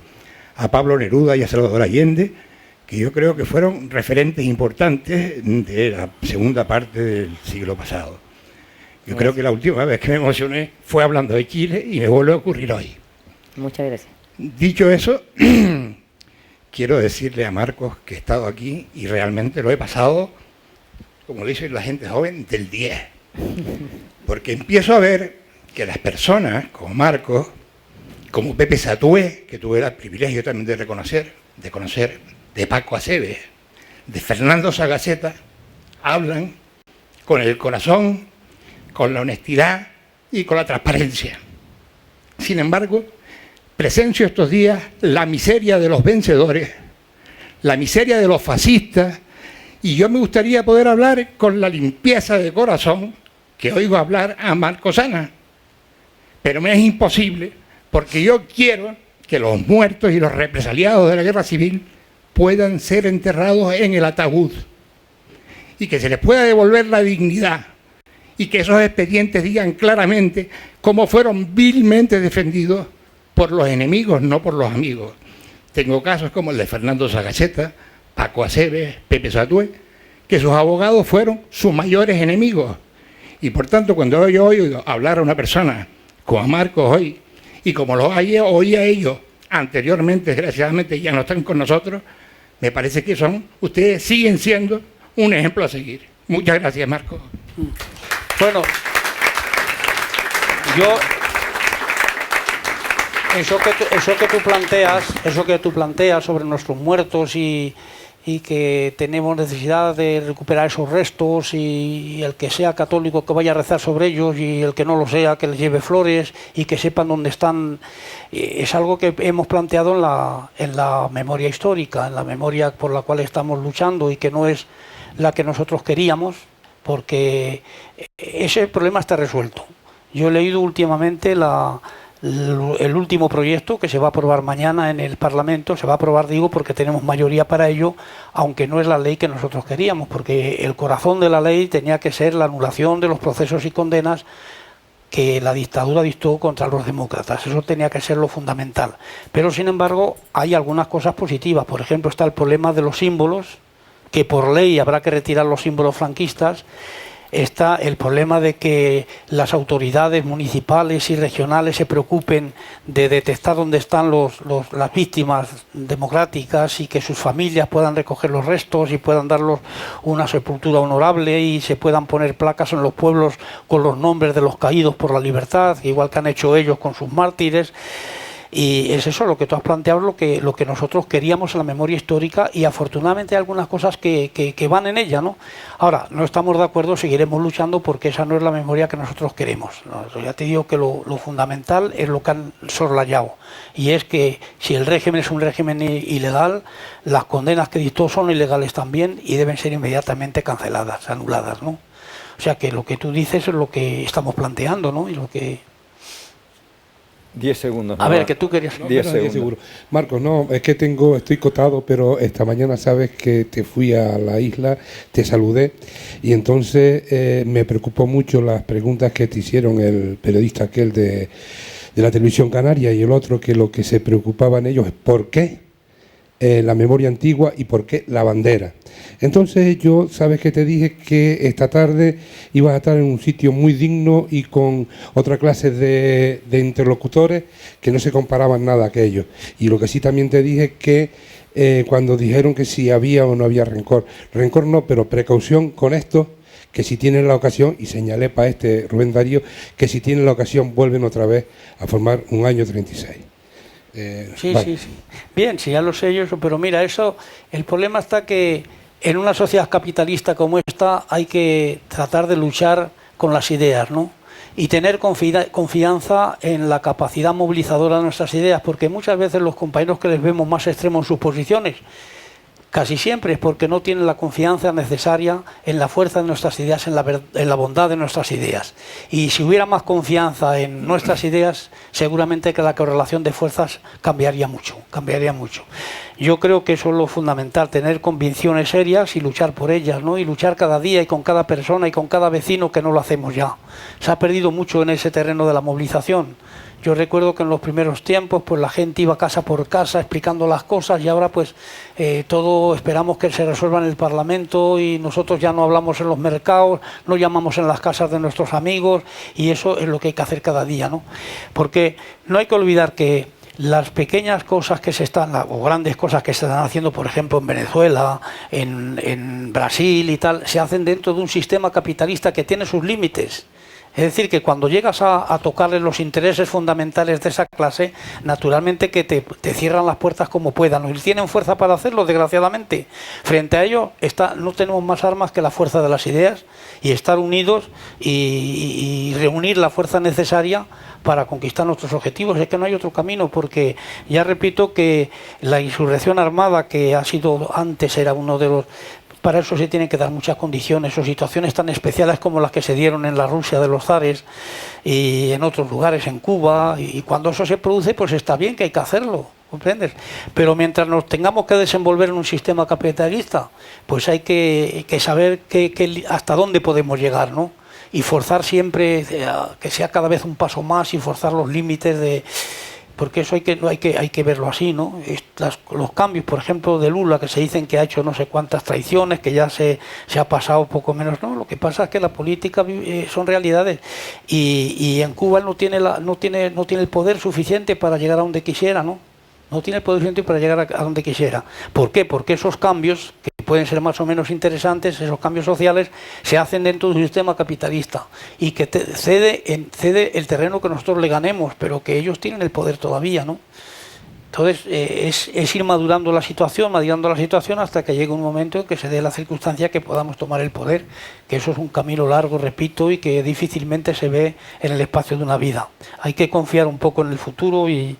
a Pablo Neruda y a Salvador Allende, que yo creo que fueron referentes importantes de la segunda parte del siglo pasado. Yo creo que la última vez que me emocioné fue hablando de Chile y me vuelve a ocurrir hoy. Muchas gracias. Dicho eso, quiero decirle a Marcos que he estado aquí y realmente lo he pasado, como le dice la gente joven, del 10. Porque empiezo a ver que las personas como Marcos, como Pepe Satué, que tuve el privilegio también de conocer, de Paco Aceves, de Fernando Sagaceta, hablan con el corazón, con la honestidad y con la transparencia. Sin embargo, presencio estos días la miseria de los vencedores, la miseria de los fascistas, y yo me gustaría poder hablar con la limpieza de corazón que oigo hablar a Marcos Ana. Pero me es imposible, porque yo quiero que los muertos y los represaliados de la guerra civil puedan ser enterrados en el ataúd y que se les pueda devolver la dignidad y que esos expedientes digan claramente cómo fueron vilmente defendidos por los enemigos, no por los amigos. Tengo casos como el de Fernando Sagaceta, Paco Aceves, Pepe Satué, que sus abogados fueron sus mayores enemigos. Y por tanto, cuando yo oigo hablar a una persona como a Marcos hoy, y como lo oía ellos anteriormente, desgraciadamente ya no están con nosotros, me parece que ustedes siguen siendo un ejemplo a seguir. Muchas gracias, Marcos. Bueno, eso que tú planteas sobre nuestros muertos y que tenemos necesidad de recuperar esos restos, y el que sea católico que vaya a rezar sobre ellos y el que no lo sea que les lleve flores y que sepan dónde están, es algo que hemos planteado en la memoria histórica, en la memoria por la cual estamos luchando y que no es la que nosotros queríamos, porque ese problema está resuelto. Yo he leído últimamente el último proyecto que se va a aprobar mañana en el Parlamento. Se va a aprobar, digo, porque tenemos mayoría para ello, aunque no es la ley que nosotros queríamos, porque el corazón de la ley tenía que ser la anulación de los procesos y condenas que la dictadura dictó contra los demócratas. Eso tenía que ser lo fundamental. Pero, sin embargo, hay algunas cosas positivas. Por ejemplo, está el problema de los símbolos, que por ley habrá que retirar los símbolos franquistas. Está el problema de que las autoridades municipales y regionales se preocupen de detectar dónde están las víctimas democráticas y que sus familias puedan recoger los restos y puedan darlos una sepultura honorable y se puedan poner placas en los pueblos con los nombres de los caídos por la libertad, igual que han hecho ellos con sus mártires. Y es eso lo que tú has planteado, lo que nosotros queríamos en la memoria histórica, y afortunadamente hay algunas cosas que van en ella, ¿no? Ahora, no estamos de acuerdo, seguiremos luchando porque esa no es la memoria que nosotros queremos, ¿no? Ya te digo que lo fundamental es lo que han soslayado, y es que si el régimen es un régimen ilegal, las condenas que dictó son ilegales también y deben ser inmediatamente canceladas, anuladas, ¿no? O sea que lo que tú dices es lo que estamos planteando, ¿no? Y lo que... 10 segundos. A ver, que tú querías... 10 segundos. Seguro. Marcos, no, es que estoy cotado, pero esta mañana sabes que te fui a la isla, te saludé y entonces me preocupó mucho las preguntas que te hicieron el periodista aquel de la televisión canaria y el otro, que lo que se preocupaban ellos es por qué la memoria antigua y por qué la bandera. Entonces yo, sabes que te dije que esta tarde ibas a estar en un sitio muy digno y con otra clase de interlocutores que no se comparaban nada a aquellos. Y lo que sí también te dije que cuando dijeron que si había o no había rencor no, pero precaución con esto, que si tienen la ocasión, y señalé para Rubén Darío, que si tienen la ocasión vuelven otra vez a formar un año 36. Sí, vale. sí, sí. Bien, sí, ya lo sé yo, pero mira, el problema está que en una sociedad capitalista como esta hay que tratar de luchar con las ideas, ¿no? Y tener confianza en la capacidad movilizadora de nuestras ideas, porque muchas veces los compañeros que les vemos más extremos en sus posiciones, casi siempre es porque no tienen la confianza necesaria en la fuerza de nuestras ideas, en la bondad de nuestras ideas. Y si hubiera más confianza en nuestras ideas, seguramente que la correlación de fuerzas cambiaría mucho, cambiaría mucho. Yo creo que eso es lo fundamental, tener convicciones serias y luchar por ellas, ¿no? Y luchar cada día y con cada persona y con cada vecino, que no lo hacemos ya. Se ha perdido mucho en ese terreno de la movilización. Yo recuerdo que en los primeros tiempos pues la gente iba casa por casa explicando las cosas y ahora pues todo esperamos que se resuelva en el Parlamento y nosotros ya no hablamos en los mercados, no llamamos en las casas de nuestros amigos y eso es lo que hay que hacer cada día, ¿no? Porque no hay que olvidar que las pequeñas cosas que se están, o grandes cosas que se están haciendo, por ejemplo en Venezuela, en Brasil y tal, se hacen dentro de un sistema capitalista que tiene sus límites. Es decir, que cuando llegas a tocarle los intereses fundamentales de esa clase, naturalmente que te cierran las puertas como puedan. Y tienen fuerza para hacerlo, desgraciadamente. Frente a ello, no tenemos más armas que la fuerza de las ideas y estar unidos y reunir la fuerza necesaria para conquistar nuestros objetivos. Es que no hay otro camino, porque ya repito que la insurrección armada, que ha sido antes, era uno de los... Para eso se tienen que dar muchas condiciones o situaciones tan especiales como las que se dieron en la Rusia de los zares y en otros lugares, en Cuba, y cuando eso se produce, pues está bien, que hay que hacerlo, ¿comprendes? Pero mientras nos tengamos que desenvolver en un sistema capitalista, pues hay que saber hasta dónde podemos llegar, ¿no? Y forzar siempre que sea cada vez un paso más y forzar los límites de... Porque eso hay que verlo así, ¿no? Los cambios, por ejemplo, de Lula, que se dicen que ha hecho no sé cuántas traiciones, que ya se ha pasado poco menos, no. Lo que pasa es que la política son realidades y en Cuba él no tiene el poder suficiente para llegar a donde quisiera, ¿no? No tiene el poder suficiente para llegar a donde quisiera. ¿Por qué? Porque esos cambios, que pueden ser más o menos interesantes, esos cambios sociales, se hacen dentro de un sistema capitalista y que cede el terreno que nosotros le ganemos, pero que ellos tienen el poder todavía, ¿no? Entonces es ir madurando la situación hasta que llegue un momento en que se dé la circunstancia que podamos tomar el poder, que eso es un camino largo, repito, y que difícilmente se ve en el espacio de una vida. Hay que confiar un poco en el futuro y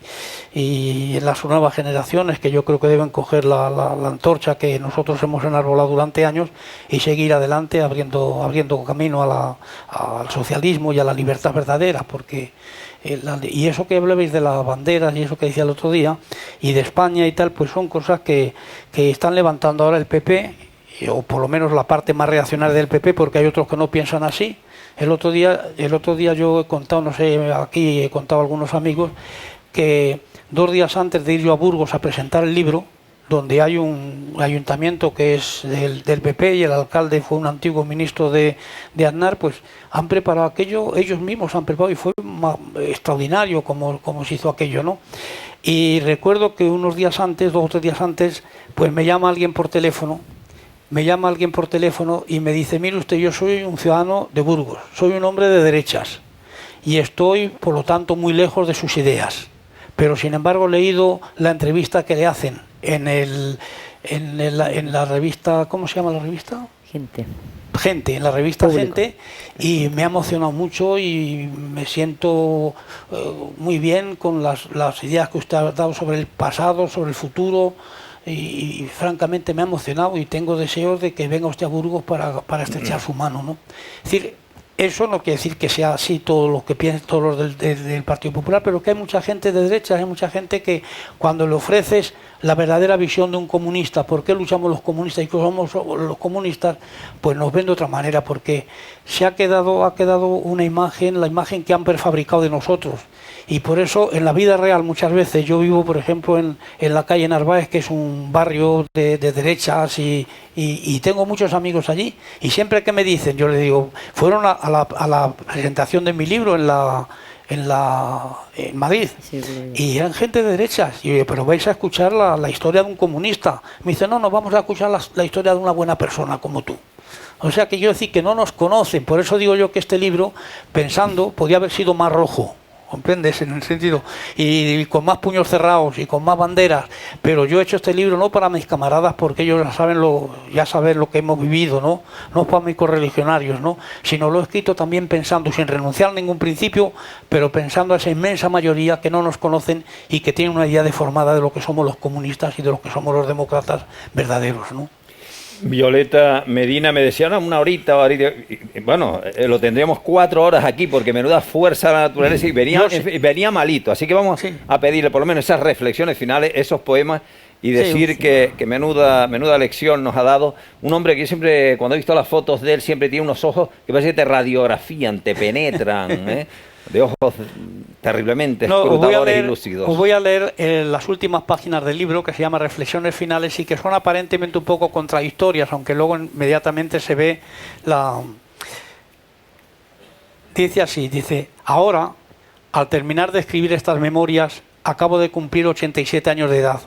en las nuevas generaciones, que yo creo que deben coger la antorcha que nosotros hemos enarbolado durante años y seguir adelante abriendo camino al socialismo y a la libertad verdadera, porque... y eso que hablabais de las banderas y eso que decía el otro día y de España y tal, pues son cosas que están levantando ahora el PP, o por lo menos la parte más reaccionaria del PP, porque hay otros que no piensan así. El otro día yo he contado, no sé, aquí he contado a algunos amigos que 2 días antes de ir yo a Burgos a presentar el libro, donde hay un ayuntamiento que es del PP y el alcalde fue un antiguo ministro de Aznar, pues han preparado aquello, ellos mismos han preparado y fue extraordinario como se hizo aquello, ¿no? Y recuerdo que 2 o 3 días antes, pues me llama alguien por teléfono y me dice: mire usted, yo soy un ciudadano de Burgos, soy un hombre de derechas y estoy, por lo tanto, muy lejos de sus ideas, pero sin embargo he leído la entrevista que le hacen en la revista, ¿cómo se llama la revista? Gente, en la revista Público. Gente, y me ha emocionado mucho y me siento muy bien con las ideas que usted ha dado sobre el pasado, sobre el futuro, y francamente me ha emocionado y tengo deseos de que venga usted a Burgos para estrechar su mano, ¿no? Es decir, Eso no quiere decir que sea así todos los que piensen, todos los del Partido Popular, pero que hay mucha gente de derecha, hay mucha gente que cuando le ofreces la verdadera visión de un comunista, ¿por qué luchamos los comunistas y qué somos los comunistas? Pues nos ven de otra manera, porque ha quedado una imagen, la imagen que han prefabricado de nosotros. Y por eso en la vida real muchas veces, yo vivo por ejemplo en la calle Narváez, que es un barrio de derechas, y tengo muchos amigos allí, y siempre que me dicen, yo les digo, fueron a la presentación de mi libro en Madrid, sí, y eran gente de derechas, y yo digo, pero vais a escuchar la historia de un comunista. Me dice, no, vamos a escuchar la historia de una buena persona como tú. O sea que yo decir que no nos conocen, por eso digo yo que este libro, pensando, podía haber sido más rojo, ¿comprendes? En el sentido, y con más puños cerrados y con más banderas, pero yo he hecho este libro no para mis camaradas porque ellos ya saben lo que hemos vivido, no para mis correligionarios, sino lo he escrito también pensando, sin renunciar a ningún principio, pero pensando a esa inmensa mayoría que no nos conocen y que tienen una idea deformada de lo que somos los comunistas y de lo que somos los demócratas verdaderos, ¿no? Violeta Medina me decía, una horita, bueno, lo tendríamos 4 horas aquí porque menuda fuerza de la naturaleza y venía malito, así que vamos a pedirle por lo menos esas reflexiones finales, esos poemas y decir que menuda lección nos ha dado un hombre que siempre, cuando he visto las fotos de él, siempre tiene unos ojos que parece que te radiografían, te penetran, de ojos terriblemente escrutadores y lúcidos. Os voy a leer las últimas páginas del libro, que se llama Reflexiones Finales, y que son aparentemente un poco contradictorias, aunque luego inmediatamente se ve Dice así, ahora, al terminar de escribir estas memorias, acabo de cumplir 87 años de edad.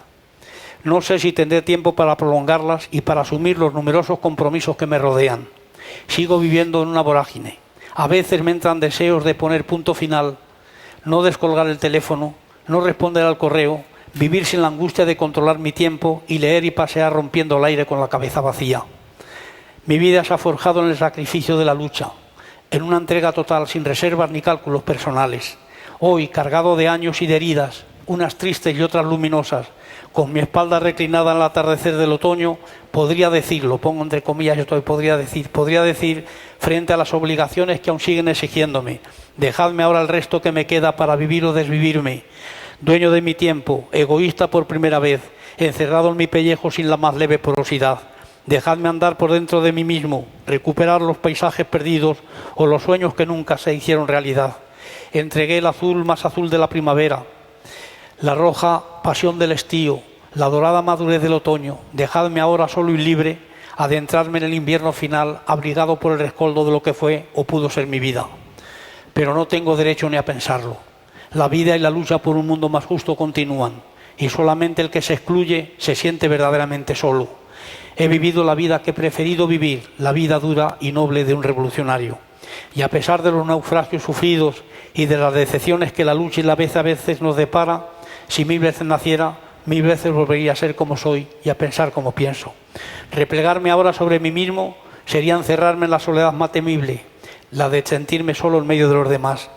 No sé si tendré tiempo para prolongarlas y para asumir los numerosos compromisos que me rodean. Sigo viviendo en una vorágine. A veces me entran deseos de poner punto final, no descolgar el teléfono, no responder al correo, vivir sin la angustia de controlar mi tiempo y leer y pasear rompiendo el aire con la cabeza vacía. Mi vida se ha forjado en el sacrificio de la lucha, en una entrega total sin reservas ni cálculos personales. Hoy, cargado de años y de heridas, unas tristes y otras luminosas, con mi espalda reclinada en el atardecer del otoño, podría decir, lo pongo entre comillas, podría decir frente a las obligaciones que aún siguen exigiéndome, dejadme ahora el resto que me queda para vivir o desvivirme, dueño de mi tiempo, egoísta por primera vez, encerrado en mi pellejo sin la más leve porosidad, dejadme andar por dentro de mí mismo, recuperar los paisajes perdidos o los sueños que nunca se hicieron realidad. Entregué el azul más azul de la primavera, la roja pasión del estío, la dorada madurez del otoño. Dejadme ahora solo y libre adentrarme en el invierno final, abrigado por el rescoldo de lo que fue o pudo ser mi vida. Pero no tengo derecho ni a pensarlo. La vida y la lucha por un mundo más justo continúan, y solamente el que se excluye se siente verdaderamente solo. He vivido la vida que he preferido vivir, la vida dura y noble de un revolucionario. Y a pesar de los naufragios sufridos y de las decepciones que la lucha y la vez a veces nos depara, si 1000 veces naciera, 1000 veces volvería a ser como soy y a pensar como pienso. Replegarme ahora sobre mí mismo sería encerrarme en la soledad más temible, la de sentirme solo en medio de los demás.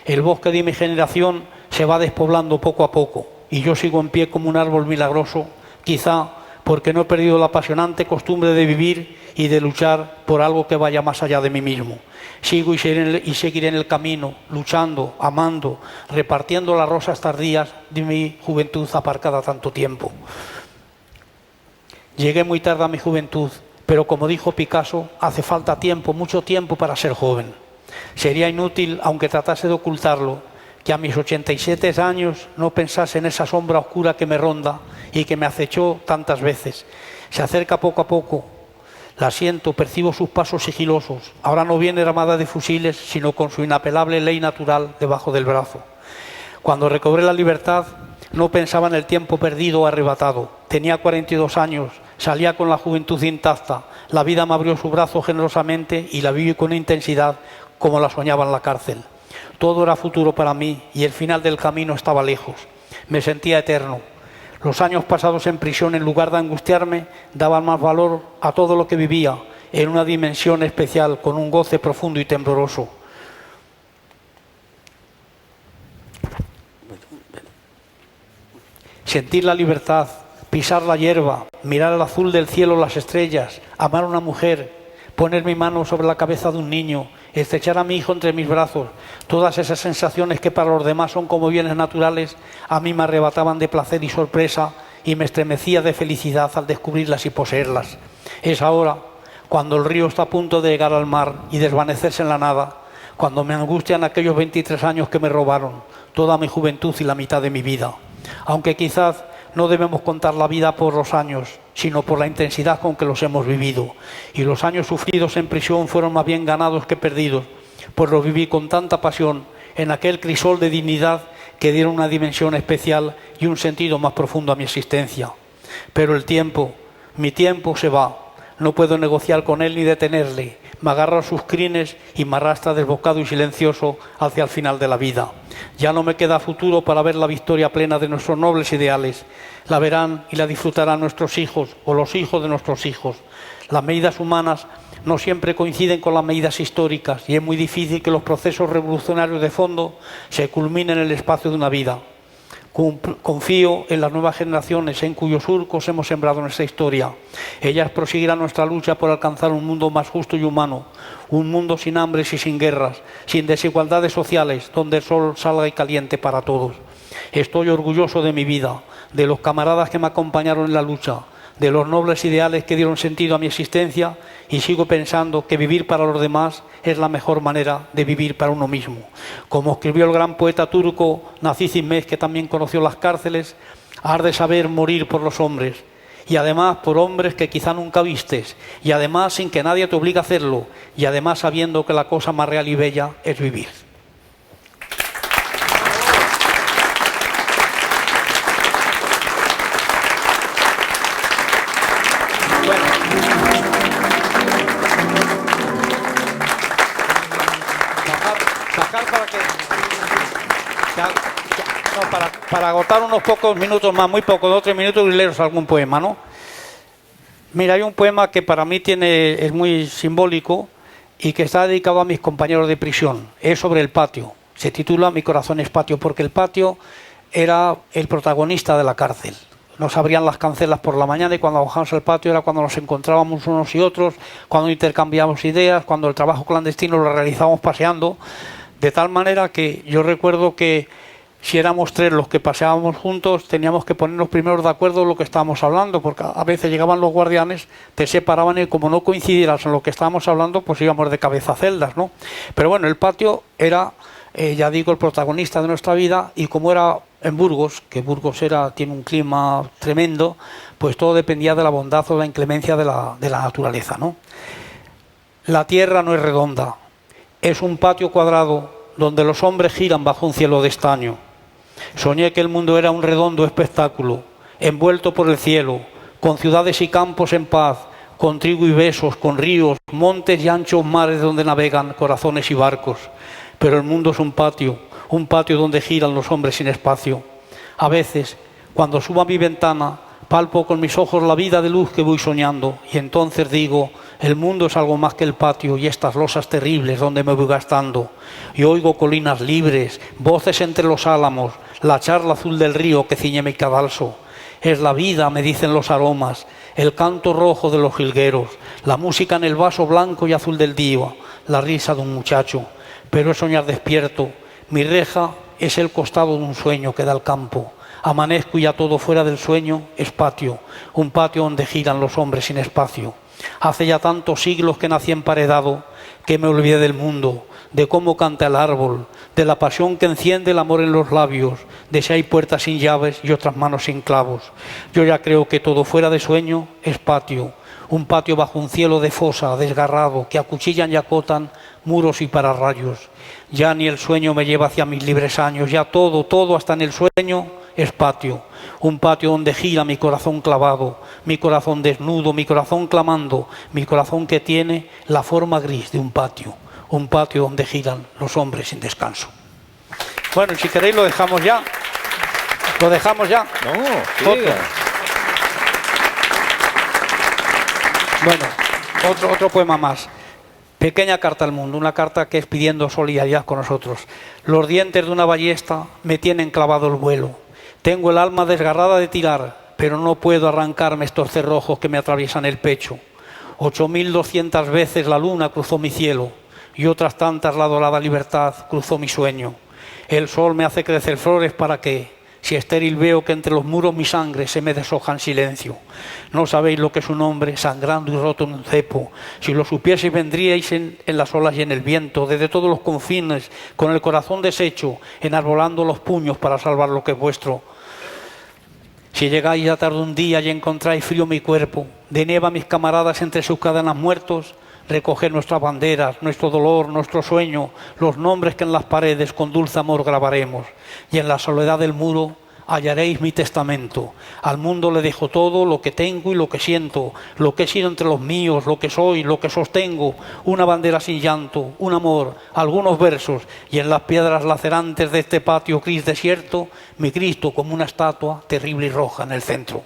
El bosque de mi generación se va despoblando poco a poco y yo sigo en pie como un árbol milagroso, quizá porque no he perdido la apasionante costumbre de vivir y de luchar por algo que vaya más allá de mí mismo. Sigo y seguiré en el camino, luchando, amando, repartiendo las rosas tardías de mi juventud aparcada tanto tiempo. Llegué muy tarde a mi juventud, pero como dijo Picasso, hace falta tiempo, mucho tiempo para ser joven. Sería inútil, aunque tratase de ocultarlo, que a mis 87 años no pensase en esa sombra oscura que me ronda y que me acechó tantas veces. Se acerca poco a poco, la siento, percibo sus pasos sigilosos. Ahora no viene armada de fusiles, sino con su inapelable ley natural debajo del brazo. Cuando recobré la libertad, no pensaba en el tiempo perdido o arrebatado. Tenía 42 años, salía con la juventud intacta. La vida me abrió su brazo generosamente y la viví con intensidad como la soñaba en la cárcel. Todo era futuro para mí y el final del camino estaba lejos. Me sentía eterno. Los años pasados en prisión, en lugar de angustiarme, daban más valor a todo lo que vivía, en una dimensión especial, con un goce profundo y tembloroso. Sentir la libertad, pisar la hierba, mirar el azul del cielo, las estrellas, amar a una mujer, poner mi mano sobre la cabeza de un niño, estrechar a mi hijo entre mis brazos, todas esas sensaciones que para los demás son como bienes naturales, a mí me arrebataban de placer y sorpresa y me estremecía de felicidad al descubrirlas y poseerlas. Es ahora, cuando el río está a punto de llegar al mar y desvanecerse en la nada, cuando me angustian aquellos 23 años que me robaron, toda mi juventud y la mitad de mi vida. Aunque quizás no debemos contar la vida por los años, sino por la intensidad con que los hemos vivido. Y los años sufridos en prisión fueron más bien ganados que perdidos, pues los viví con tanta pasión en aquel crisol de dignidad que dieron una dimensión especial y un sentido más profundo a mi existencia. Pero el tiempo, mi tiempo se va, no puedo negociar con él ni detenerle, me agarra a sus crines y me arrastra desbocado y silencioso hacia el final de la vida. Ya no me queda futuro para ver la victoria plena de nuestros nobles ideales. La verán y la disfrutarán nuestros hijos o los hijos de nuestros hijos. Las medidas humanas no siempre coinciden con las medidas históricas y es muy difícil que los procesos revolucionarios de fondo se culminen en el espacio de una vida. Confío en las nuevas generaciones en cuyos surcos hemos sembrado nuestra historia. Ellas proseguirán nuestra lucha por alcanzar un mundo más justo y humano, un mundo sin hambres y sin guerras, sin desigualdades sociales, donde el sol salga y caliente para todos. Estoy orgulloso de mi vida, de los camaradas que me acompañaron en la lucha, de los nobles ideales que dieron sentido a mi existencia y sigo pensando que vivir para los demás es la mejor manera de vivir para uno mismo. Como escribió el gran poeta turco Naciz İlmez, que también conoció las cárceles, has de saber morir por los hombres y además por hombres que quizá nunca vistes y además sin que nadie te obligue a hacerlo y además sabiendo que la cosa más real y bella es vivir. Para agotar unos pocos minutos más, muy pocos, 2 o 3 minutos, y leeros algún poema, ¿no? Mira, hay un poema que para mí es muy simbólico y que está dedicado a mis compañeros de prisión. Es sobre el patio. Se titula Mi corazón es patio, porque el patio era el protagonista de la cárcel. Nos abrían las cancelas por la mañana y cuando bajábamos al patio era cuando nos encontrábamos unos y otros, cuando intercambiábamos ideas, cuando el trabajo clandestino lo realizábamos paseando, de tal manera que yo recuerdo que si éramos 3 los que paseábamos juntos, teníamos que ponernos primero de acuerdo en lo que estábamos hablando, porque a veces llegaban los guardianes, te separaban y como no coincidieras en lo que estábamos hablando, pues íbamos de cabeza a celdas, ¿no? Pero bueno, el patio era, ya digo, el protagonista de nuestra vida y como era en Burgos, que Burgos tiene un clima tremendo, pues todo dependía de la bondad o la inclemencia de la naturaleza, ¿no? La tierra no es redonda, es un patio cuadrado donde los hombres giran bajo un cielo de estaño. Soñé que el mundo era un redondo espectáculo, envuelto por el cielo, con ciudades y campos en paz, con trigo y besos, con ríos, montes y anchos mares donde navegan corazones y barcos. Pero el mundo es un patio donde giran los hombres sin espacio. A veces, cuando subo a mi ventana, palpo con mis ojos la vida de luz que voy soñando y entonces digo, el mundo es algo más que el patio y estas losas terribles donde me voy gastando. Y oigo colinas libres, voces entre los álamos, la charla azul del río que ciñe mi cadalso. Es la vida, me dicen los aromas, el canto rojo de los jilgueros, la música en el vaso blanco y azul del día, la risa de un muchacho. Pero es soñar despierto, mi reja es el costado de un sueño que da al campo. Amanezco y ya todo fuera del sueño es patio, un patio donde giran los hombres sin espacio. Hace ya tantos siglos que nací emparedado, que me olvidé del mundo, de cómo canta el árbol, de la pasión que enciende el amor en los labios, de si hay puertas sin llaves y otras manos sin clavos. Yo ya creo que todo fuera de sueño es patio, un patio bajo un cielo de fosa, desgarrado, que acuchillan y acotan muros y pararrayos. Ya ni el sueño me lleva hacia mis libres años, ya todo hasta en el sueño es patio, un patio donde gira mi corazón clavado, mi corazón desnudo, mi corazón clamando, mi corazón que tiene la forma gris de un patio donde giran los hombres sin descanso. Bueno, si queréis lo dejamos ya. No, siga. Bueno, otro poema más. Pequeña carta al mundo, una carta que es pidiendo solidaridad con nosotros. Los dientes de una ballesta me tienen clavado el vuelo. Tengo el alma desgarrada de tirar, pero no puedo arrancarme estos cerrojos que me atraviesan el pecho. 8.200 veces la luna cruzó mi cielo y otras tantas la dorada libertad cruzó mi sueño. El sol me hace crecer flores para que, si estéril veo que entre los muros mi sangre se me deshoja en silencio. No sabéis lo que es un hombre sangrando y roto en un cepo. Si lo supieseis vendríais en las olas y en el viento, desde todos los confines, con el corazón deshecho, enarbolando los puños para salvar lo que es vuestro. Si llegáis a tarde un día y encontráis frío mi cuerpo, de nieve a mis camaradas entre sus cadenas muertos, recoged nuestras banderas, nuestro dolor, nuestro sueño, los nombres que en las paredes con dulce amor grabaremos, y en la soledad del muro hallaréis mi testamento. Al mundo le dejo todo, lo que tengo y lo que siento, lo que he sido entre los míos, lo que soy, lo que sostengo, una bandera sin llanto, un amor, algunos versos, y en las piedras lacerantes de este patio gris desierto, mi Cristo como una estatua terrible y roja en el centro.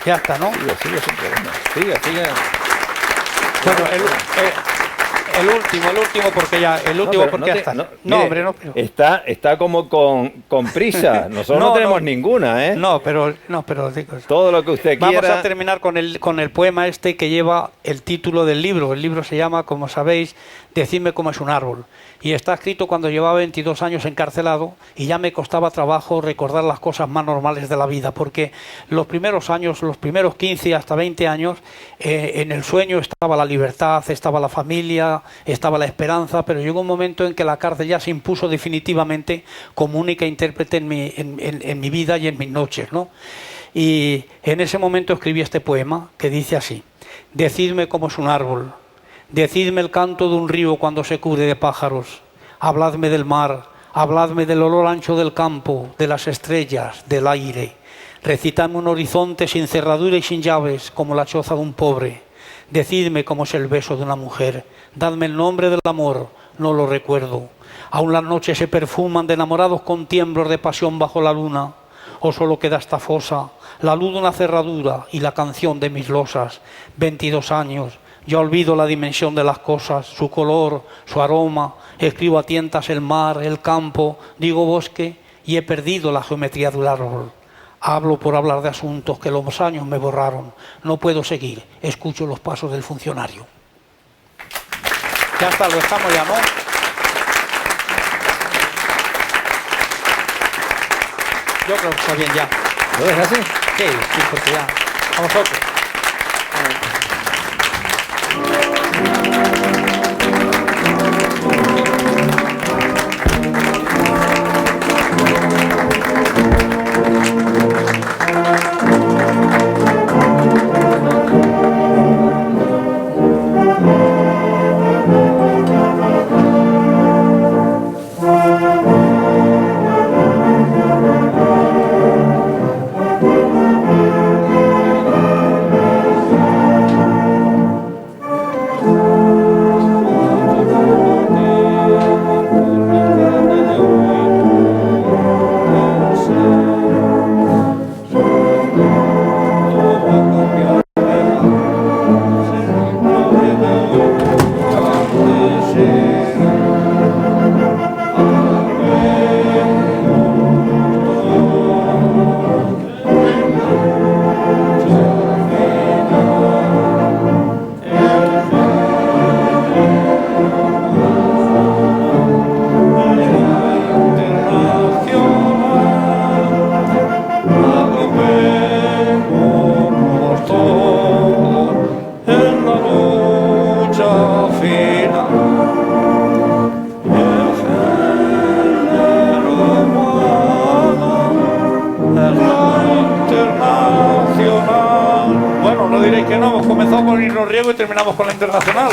Ya está, ¿no? Sigue. Bueno, el último porque ya, porque ya está. Hombre, no. Pero... Está como con prisa. Nosotros no tenemos ninguna, ¿eh? No, pero digo, todo lo que usted quiera. Vamos a terminar con el poema este que lleva el título del libro. El libro se llama, como sabéis, Decidme cómo es un árbol. Y está escrito cuando llevaba 22 años encarcelado y ya me costaba trabajo recordar las cosas más normales de la vida, porque los primeros años, los primeros 15 hasta 20 años, en el sueño estaba la libertad, estaba la familia, estaba la esperanza, pero llegó un momento en que la cárcel ya se impuso definitivamente como única intérprete en mi vida y en mis noches, ¿no? Y en ese momento escribí este poema que dice así: decidme cómo es un árbol, decidme el canto de un río cuando se cubre de pájaros, habladme del mar, habladme del olor ancho del campo, de las estrellas, del aire, recitadme un horizonte sin cerradura y sin llaves como la choza de un pobre, decidme cómo es el beso de una mujer, dadme el nombre del amor, no lo recuerdo, aún las noches se perfuman de enamorados con tiemblos de pasión bajo la luna, o solo queda esta fosa, la luz de una cerradura y la canción de mis losas, 22 años, ya olvido la dimensión de las cosas, su color, su aroma, escribo a tientas el mar, el campo, digo bosque y he perdido la geometría del árbol. Hablo por hablar de asuntos que los años me borraron. No puedo seguir, escucho los pasos del funcionario. Ya está, lo estamos ya, ¿no? Yo creo que está bien ya. ¿Lo dejas así? Sí, porque ya. A vosotros. diréis que no, hemos comenzado con el himno riego y terminamos con la internacional.